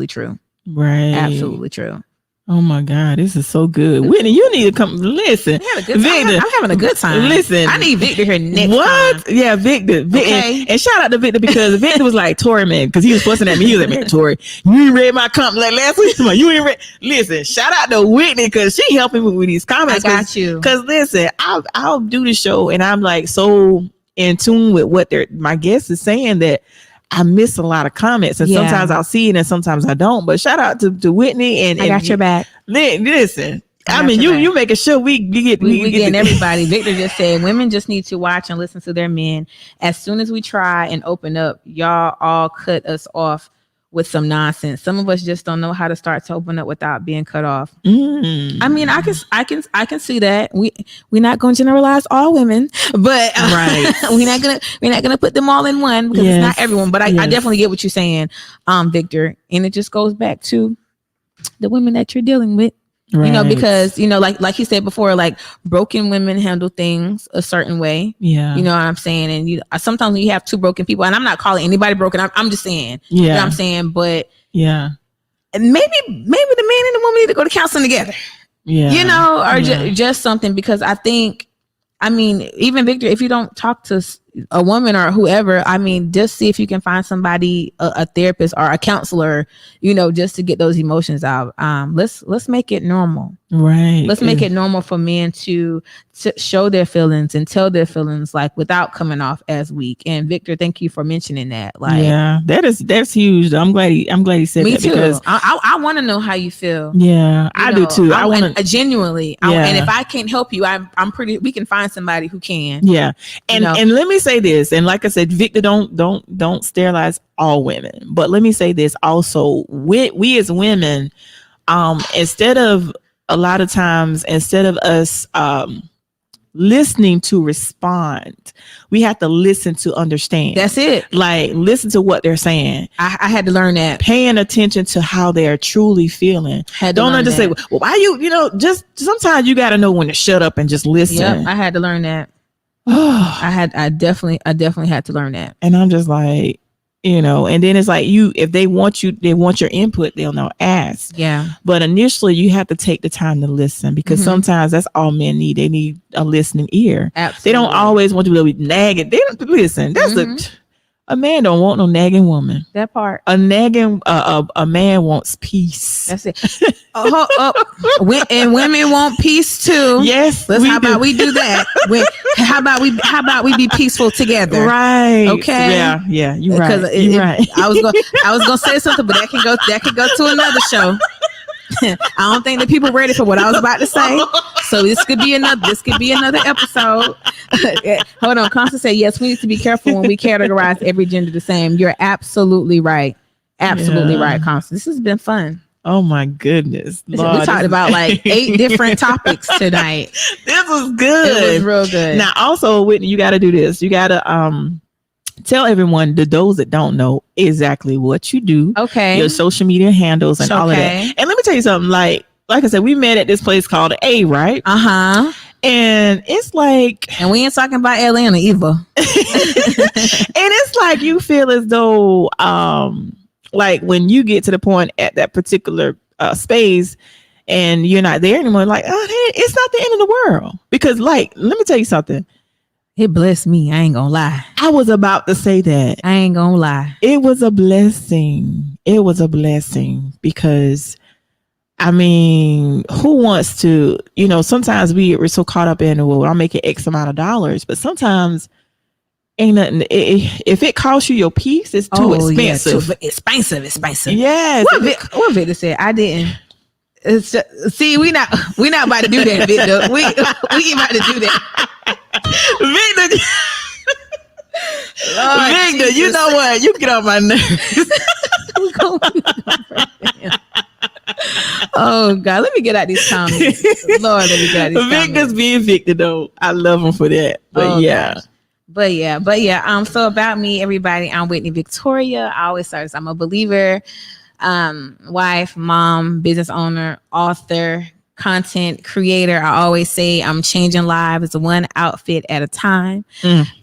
true. Right. Absolutely true. Oh my God, this is so good. Whitney, you need to come listen. Victor, I'm having a good time. Listen. I need Victor here next time. Yeah, Victor. Okay. And shout out to Victor, because Victor was like, Tori, man, because he was fussing at me. He was like, man, Tori, you ain't read my comment like last week. You ain't read. Listen, shout out to Whitney, because she helping me with these comments. I got you. Because listen, I'll do the show and I'm like so in tune with what my guest is saying that I miss a lot of comments, and sometimes I'll see it and sometimes I don't. But shout out to Whitney and I got your back. Listen, I mean, you making sure we getting everybody. Victor just said women just need to watch and listen to their men. As soon as we try and open up, y'all all cut us off with some nonsense. Some of us just don't know how to start to open up without being cut off. I mean, I can see that. We're not going to generalize all women, but right. we're not gonna put them all in one, because it's not everyone. But I definitely get what you're saying, Victor. And it just goes back to the women that you're dealing with. Right. You know, because, you know, like he said before, like broken women handle things a certain way. Yeah. You know what I'm saying? And sometimes when you have two broken people, and I'm not calling anybody broken. I'm just saying, you know what I'm saying? But and maybe the man and the woman need to go to counseling together. Yeah. You know, or just something, because I think, I mean, even Victor, if you don't talk to a woman or whoever, I mean, just see if you can find somebody, a therapist or a counselor, you know, just to get those emotions out. Let's make it normal. Right. Let's make it normal for men to show their feelings and tell their feelings, like, without coming off as weak. And Victor, thank you for mentioning that. Like, yeah, that's huge. I'm glad he said me that. Me too. Because I want to know how you feel. Yeah, I do too. I want to genuinely. And if I can't help you, we can find somebody who can. Yeah. And let me say this. And like I said, Victor, don't sterilize all women. But let me say this also. We as women, instead of us listening to respond, we have to listen to understand. That's it. Like, listen to what they're saying. I had to learn that. Paying attention to how they are truly feeling. Don't just say, well, why just sometimes you got to know when to shut up and just listen. Yep, I had to learn that. I definitely had to learn that. And I'm just like, and then it's like, if they want your input, they'll know, ask. Yeah. But initially you have to take the time to listen, because sometimes that's all men need. They need a listening ear. Absolutely. They don't always want to be nagging. They don't listen. That's a man don't want no nagging woman. That part. A nagging, a man wants peace. That's it. And women want peace too. Yes. How about we do that? How about we be peaceful together? Right. Okay. Yeah. You're right. You're right. I was gonna say something, but that can go to another show. I don't think that people are ready for what I was about to say. So this could be another episode. Hold on. Constance said, yes, we need to be careful when we categorize every gender the same. You're absolutely right. Absolutely right, Constance. This has been fun. Oh my goodness. Lord, we talked about like 8 different topics tonight. This was good. It was real good. Now also, Whitney, you got to do this. You got to tell everyone, those that don't know, exactly what you do. Okay. Your social media handles and all of that. And let me tell you something. Like I said, we met at this place called A, right? Uh-huh. And it's like, and we ain't talking about Atlanta either. And it's like you feel as though, like when you get to the point at that particular space and you're not there anymore, like, oh, hey, it's not the end of the world. Because, like, let me tell you something. It blessed me. I ain't gonna lie. I was about to say that. I ain't gonna lie. It was a blessing. It was a blessing because I mean, who wants to, sometimes we're so caught up in, well, I'm making X amount of dollars, but sometimes ain't nothing. If it costs you your peace, it's too expensive. Yeah, expensive. Yes. What Victor said, I didn't. It's just, see, we not about to do that, Victor. We about to do that. Victor, Victor, Jesus. You know what? You get on my nerves. Oh God, let me get out these comments. Lord, let me get out these comments. Victor's being Victor though. I love him for that. But yeah. So about me, everybody, I'm Whitney Victoria. I always start as I'm a believer, wife, mom, business owner, author, content creator. I always say I'm changing lives one outfit at a time.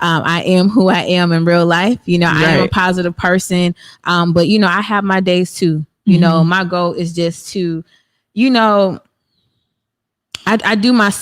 I am who I am in real life. I am a positive person. But I have my days too. My goal is just to, I do my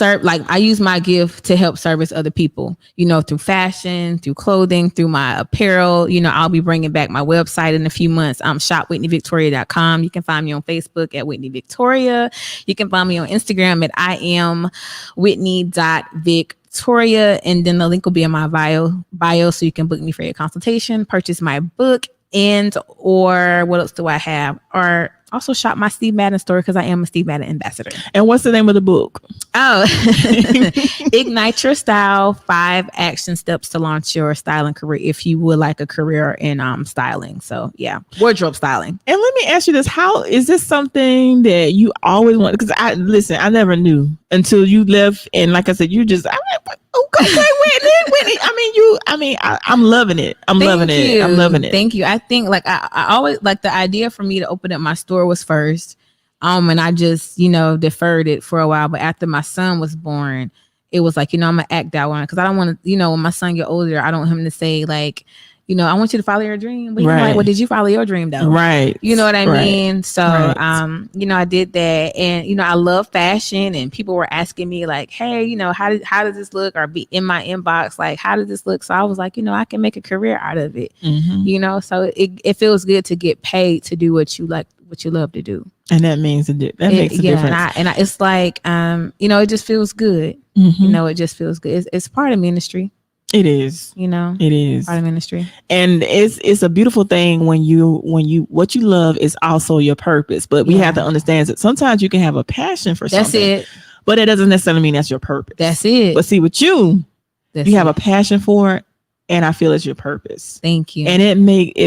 I use my gift to help service other people, through fashion, through clothing, through my apparel. I'll be bringing back my website in a few months. shopwhitneyvictoria.com. You can find me on Facebook at Whitney Victoria. You can find me on Instagram at iamwhitney.victoria. And then the link will be in my bio so you can book me for your consultation, purchase my book, or what else do I have? Or also shop my Steve Madden store because I am a Steve Madden ambassador. And what's the name of the book? Oh, Ignite Your Style, 5 Action Steps to Launch Your Styling Career if you would like a career in styling. So yeah, wardrobe styling. And let me ask you this. How is this something that you always want? Because I never knew until you left. And like I said, you just, I'm Whitney. I'm loving it. I'm loving it. Thank you. I think I always the idea for me to open up my store was first. And I just, deferred it for a while. But after my son was born, it was I'm going to act that one. Because I don't want to, when my son get older, I don't want him to say I want you to follow your dream. But right. Well, did you follow your dream though? Right. You know what I mean? So, I did that. And, I love fashion and people were asking me hey, how does this look? Or be in my inbox, how does this look? So I was I can make a career out of it, so it feels good to get paid to do what you like, what you love to do. And that makes a difference. And it's it just feels good. It just feels good. It's part of ministry. It is. It is part of ministry. And it's a beautiful thing when you what you love is also your purpose. But we have to understand that sometimes you can have a passion for something. That's it. But it doesn't necessarily mean that's your purpose. That's it. But see, with you have a passion for it. And I feel it's your purpose. Thank you. And it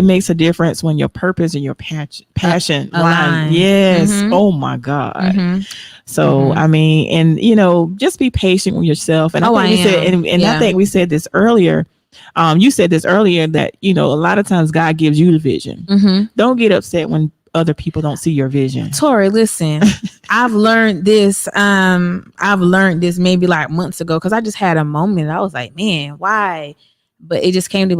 makes a difference when your purpose and your passion align. Yes. Oh my God. So I mean, and just be patient with yourself. And I think we said this earlier. You said this earlier that a lot of times God gives you the vision. Don't get upset when other people don't see your vision. Tori, listen, I've learned this maybe months ago because I just had a moment. I was like, man, why? But it just came to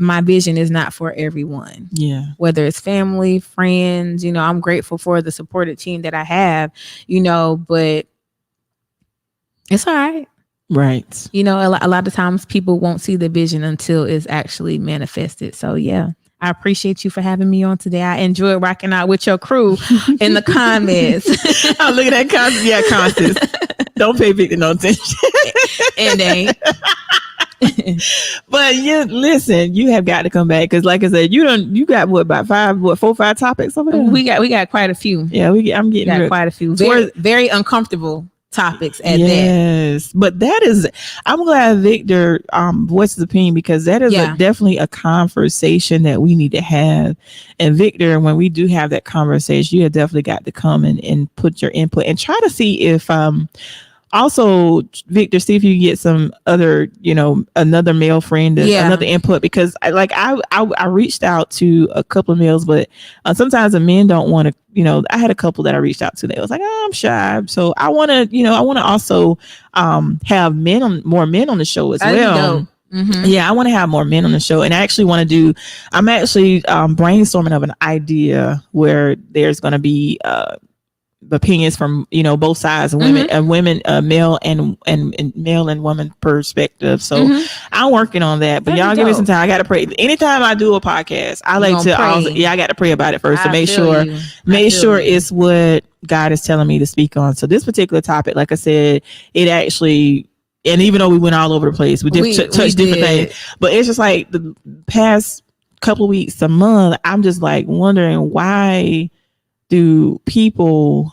my vision is not for everyone. Yeah. Whether it's family, friends, I'm grateful for the supported team that I have, but it's all right. Right. A lot of times people won't see the vision until it's actually manifested. So yeah, I appreciate you for having me on today. I enjoyed rocking out with your crew in the comments. Oh, look at that comment. Yeah, Constance. Don't pay Victor no attention. And ain't. But listen, you have got to come back because, like I said, you got about 4 or 5 topics over there. We got quite a few. Yeah, I'm getting quite a few. Very uncomfortable topics at that. Yes, but I'm glad Victor voiced his opinion because that is definitely a conversation that we need to have. And Victor, when we do have that conversation, you have definitely got to come and put your input and try to see if also, Victor, see if you get some other, another male friend, another input, because I reached out to a couple of males, but sometimes the men don't want to, I had a couple that I reached out to. They was like, oh, I'm shy. So I want to, also have more men on the show as well. Yeah, I want to have more men on the show. And I actually want to I'm actually brainstorming of an idea where there's going to be, opinions from, you know, both sides, women, male and male and woman perspective. So I'm working on that. But y'all give me some time. I got to pray. Anytime I do a podcast, I like to I got to pray about it first to make sure it's what God is telling me to speak on. So this particular topic, like I said, it actually, and even though we went all over the place, we touched different things, but it's just like the past couple of weeks, a month, I'm just like wondering, why do people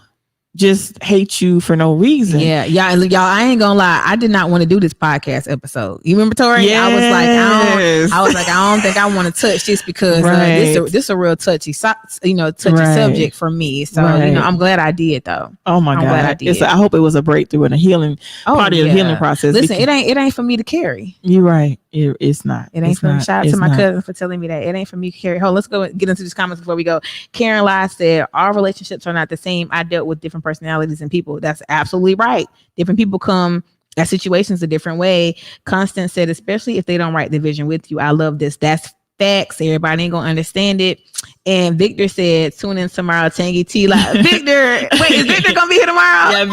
just hate you for no reason? Yeah, y'all, I ain't gonna lie, I did not want to do this podcast episode. You remember, Tori? Yes. I was like, I don't think I want to touch this because this is a real touchy subject for me. So you know, I'm glad I did though. Oh my God, glad I did. I hope it was a breakthrough and a healing part of the healing process. Listen, it ain't for me to carry. You're right. It's not. It ain't for me. Shout out to my cousin for telling me that it ain't for me to carry. Let's go and get into these comments before we go. Karen Lai said, "Our relationships are not the same. I dealt with different personalities and people." That's absolutely right. Different people come at situations a different way. Constance said, "Especially if they don't write the vision with you." I love this. That's facts. Everybody ain't gonna understand it. And Victor said, "Tune in tomorrow, Tangy T Live." Victor, wait, is Victor gonna be here tomorrow? Yeah,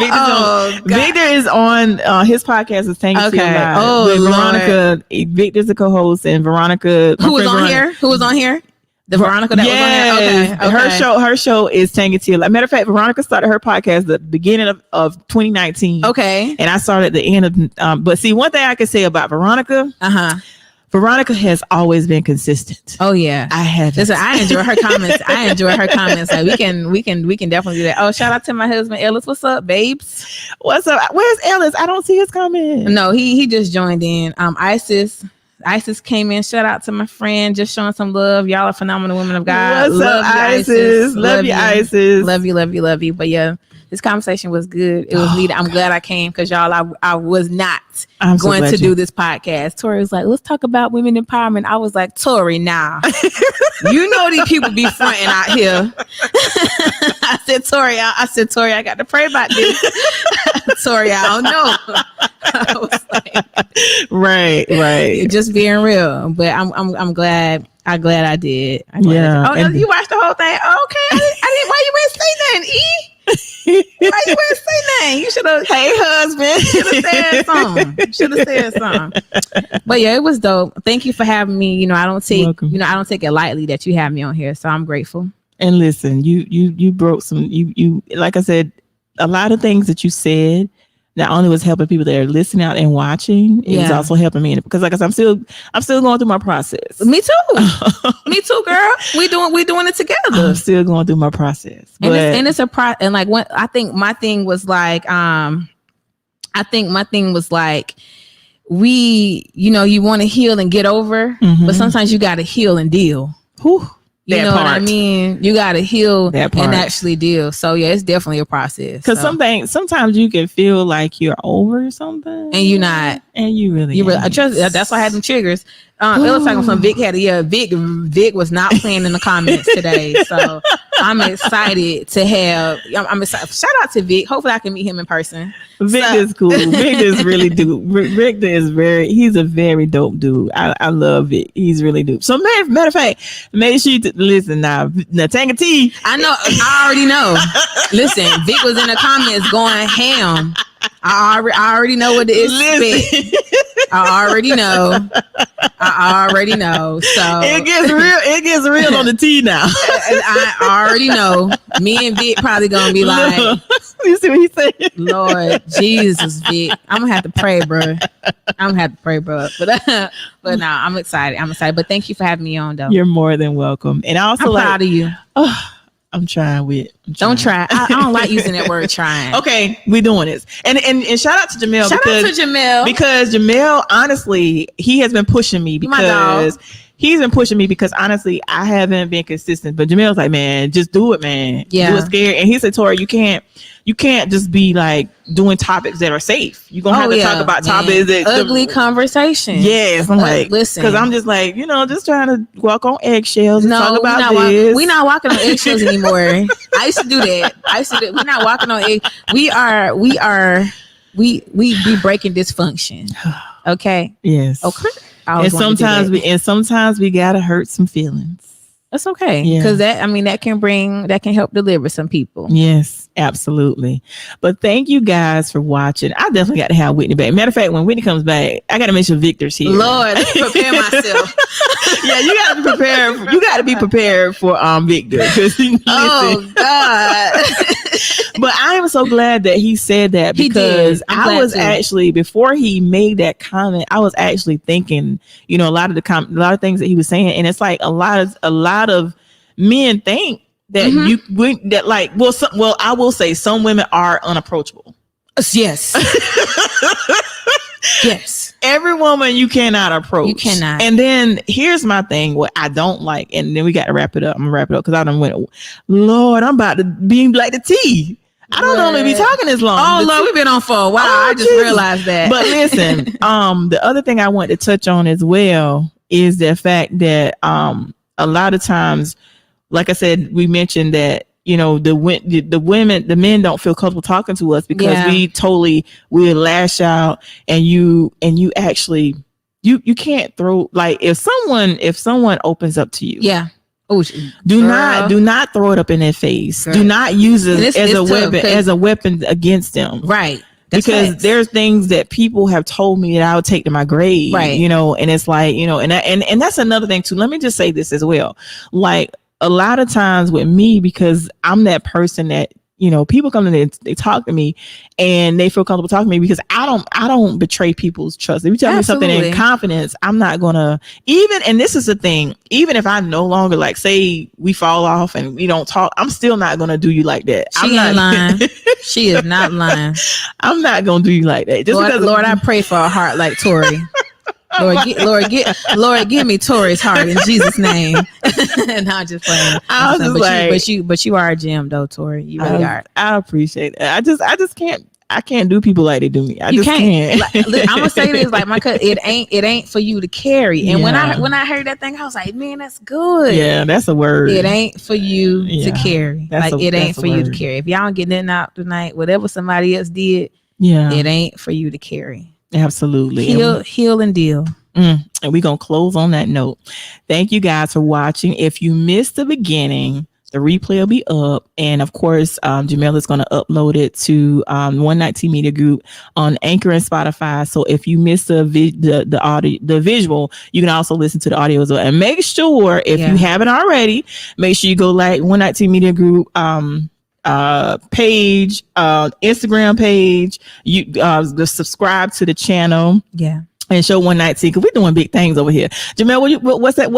Victor is on his podcast is Tangy T Live. Oh, Veronica, Victor's the co-host, and Veronica, who was on here? The Veronica that was on here? Okay. Her show is Tangy T Live. Matter of fact, Veronica started her podcast at the beginning of 2019. Okay. And I started at the end of but see, one thing I can say about Veronica, Veronica has always been consistent. Oh yeah, I have. Listen, I enjoy her comments. Like we can definitely do that. Oh, shout out to my husband Ellis. What's up, babes? What's up? Where's Ellis? I don't see his comment. No, he just joined in. Isis came in. Shout out to my friend, just showing some love. Y'all are phenomenal women of God. What's up, Isis? Love you, Isis. Love you. But yeah, this conversation was good. It was needed. I'm glad I came because y'all, I was not going to do this podcast. Tori was like, let's talk about women empowerment. I was like, Tori, nah. You know these people be fronting out here. I said, Tori, I got to pray about this. Tori, I don't know. I was like, right. Just being real. But I'm glad. I did. Yeah. You watched the whole thing? Okay. I didn't. Why you ain't say nothing, E? Why you ain't say nothing? You should have. Hey, husband. Should have said something. But yeah, it was dope. Thank you for having me. You know, I don't take it lightly that you have me on here. So I'm grateful. And listen, you broke some. You like I said, a lot of things that you said not only was helping people that are listening out and watching, it was also helping me because, like I said, I'm still going through my process. Me too, girl. We doing it together. I'm still going through my process, and it's a and like when I think my thing was like, we, you know, you want to heal and get over, but sometimes you got to heal and deal. Whew. You know what I mean? You got to heal and actually deal. So yeah, it's definitely a process. Because sometimes you can feel like you're over something, and you're not, and you really. I trust. That's why I had them triggers. It was talking from Vic Vic was not playing in the comments today, so I'm excited to have. I'm excited. Shout out to Vic. Hopefully, I can meet him in person. Victor is cool. Victor is really dope. Victor is he's a very dope dude. I love Vic. He's really dope. So matter of fact, make sure you listen now. Tangy T. I know. I already know. Listen, Vic was in the comments going ham. I already know what to expect. I already know. So it gets real on the T now. I already know. Me and Vic probably gonna be like, you see what he said? Lord Jesus, Vic, I'm gonna have to pray, bro. But no, I'm excited. But thank you for having me on, though. You're more than welcome. And I also I'm proud of you. I'm trying. Don't try. I don't like using that word trying. Okay, we're doing this. And shout out to Jamel. Because Jamel, honestly, he has been pushing me because he's been pushing me because honestly, I haven't been consistent. But Jamel's like, man, just do it, man. Yeah. Do it scared. And he said, Tori, you can't just be like doing topics that are safe. You're gonna have to talk about topics that ugly conversation. Yes, I'm like, listen, because I'm just like, just trying to walk on eggshells and talk about this. We're not walking on eggshells anymore. I used to do that. We're not walking on egg. We breaking dysfunction. Okay. Yes. Okay. And sometimes we gotta hurt some feelings. That's okay. Because that can help deliver some people. Yes. Absolutely. But thank you guys for watching. I definitely got to have Whitney back. Matter of fact, when Whitney comes back, I got to make sure Victor's here. Lord, prepare myself. Yeah, you got to be prepared. You got to be prepared for Victor. Oh God. But I am so glad that he said that, because I was actually, before he made that comment, I was actually thinking, a lot of things that he was saying, and it's like a lot of men think that I will say some women are unapproachable. Yes. Yes. Every woman you cannot approach. You cannot. And then here's my thing, what I don't like, and then we got to wrap it up. I'm gonna wrap it up because I done went, Lord, I'm about to be like the tea. I don't normally be talking this long. Oh Lord, we've been on for a while. I just realized that. But listen, the other thing I want to touch on as well is the fact that a lot of times, like I said, we mentioned that, the men don't feel comfortable talking to us because we lash out, and you actually, you can't throw, like, if someone opens up to you. Yeah. Oh, do not throw it up in their face. Girl. Do not use it as a weapon against them. Right. Because there's things that people have told me that I would take to my grave. Right. And it's like, and that's another thing too. Let me just say this as well. Like, a lot of times with me, because I'm that person that, people come to me, they talk to me and they feel comfortable talking to me because I don't betray people's trust. If you tell me something in confidence, I'm not gonna and this is the thing, even if I no longer, like, say we fall off and we don't talk, I'm still not gonna do you like that. She ain't lying. She is not lying. I'm not gonna do you like that. Just Lord, I pray for a heart like Tori. Lord, give me Tori's heart in Jesus' name. Not just playing. But you are a gem, though, Tori. You really are. I appreciate it. I just can't. I can't do people like they do me. I just can't. I'm gonna say this, like, it ain't for you to carry. And when I heard that thing, I was like, man, that's good. Yeah, that's a word. It ain't for you to carry. It ain't for you to carry. If y'all don't get nothing out tonight, whatever somebody else did, it ain't for you to carry. Absolutely. Heal and deal. And we're going to close on that note. Thank you guys for watching. If you missed the beginning, the replay will be up. And of course, Jamel is going to upload it to One Night Tea Media Group on Anchor and Spotify. So if you missed the audio, the visual, you can also listen to the audio as well. And make sure, if you haven't already, make sure you go like One Night Tea Media Group page, Instagram page, you subscribe to the channel. Yeah. And show One Night Tea, because we're doing big things over here. Jamel, what's it?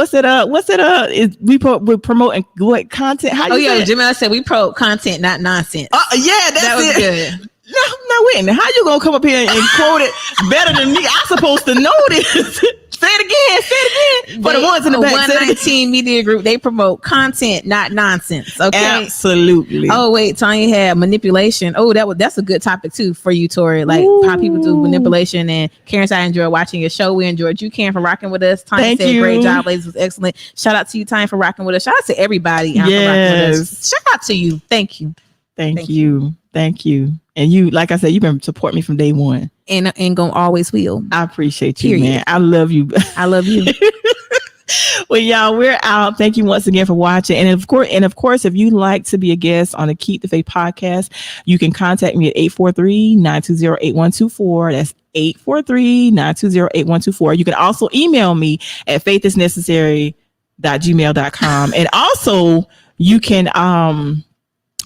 Is we're promoting what content? How you say it? Jamel said we promote content, not nonsense. That was good. No, wait. How you gonna come up here and quote it better than me? I'm supposed to know this. Say it again. For the ones in the back. 119 Media Group, they promote content, not nonsense. Okay. Absolutely. Oh, wait, Tanya had manipulation. Oh, that's a good topic too for you, Tori. Like how people do manipulation. And Karen said, I enjoyed watching your show. We enjoyed you, Karen, for rocking with us. Tanya said, great job, ladies. Was excellent. Shout out to you, Tanya, for rocking with us. Shout out to everybody for rocking with us. Shout out to you. Thank you. Thank you. And you, like I said, you've been supporting me from day one. And gonna always will. I appreciate you, man. I love you. I love you. Well, y'all, we're out. Thank you once again for watching. And of course, if you'd like to be a guest on the Keep the Faith podcast, you can contact me at 843-920-8124. That's 843-920-8124. You can also email me at faithisnecessary.gmail.com. And also you can,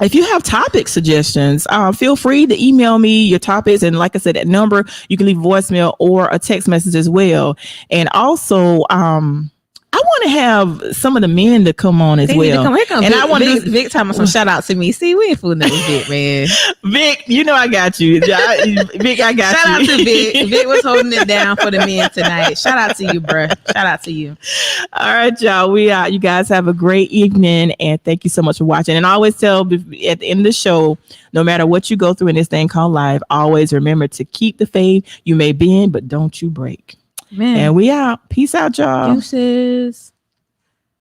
if you have topic suggestions, feel free to email me your topics. And like I said, that number, you can leave a voicemail or a text message as well. And also, I want to have some of the men to come on as well. Here come and Vic, I want Vic talking some shout out to me. See, we ain't fooling with Vic, man. Vic, you know I got you. Vic, I got shout you. Shout out to Vic. Vic was holding it down for the men tonight. Shout out to you, bro. Shout out to you. All right, y'all. We out. You guys have a great evening, and thank you so much for watching. And I always tell at the end of the show, no matter what you go through in this thing called life, always remember to keep the faith. You may bend, but don't you break. Man. And we out. Peace out, y'all. Deuces.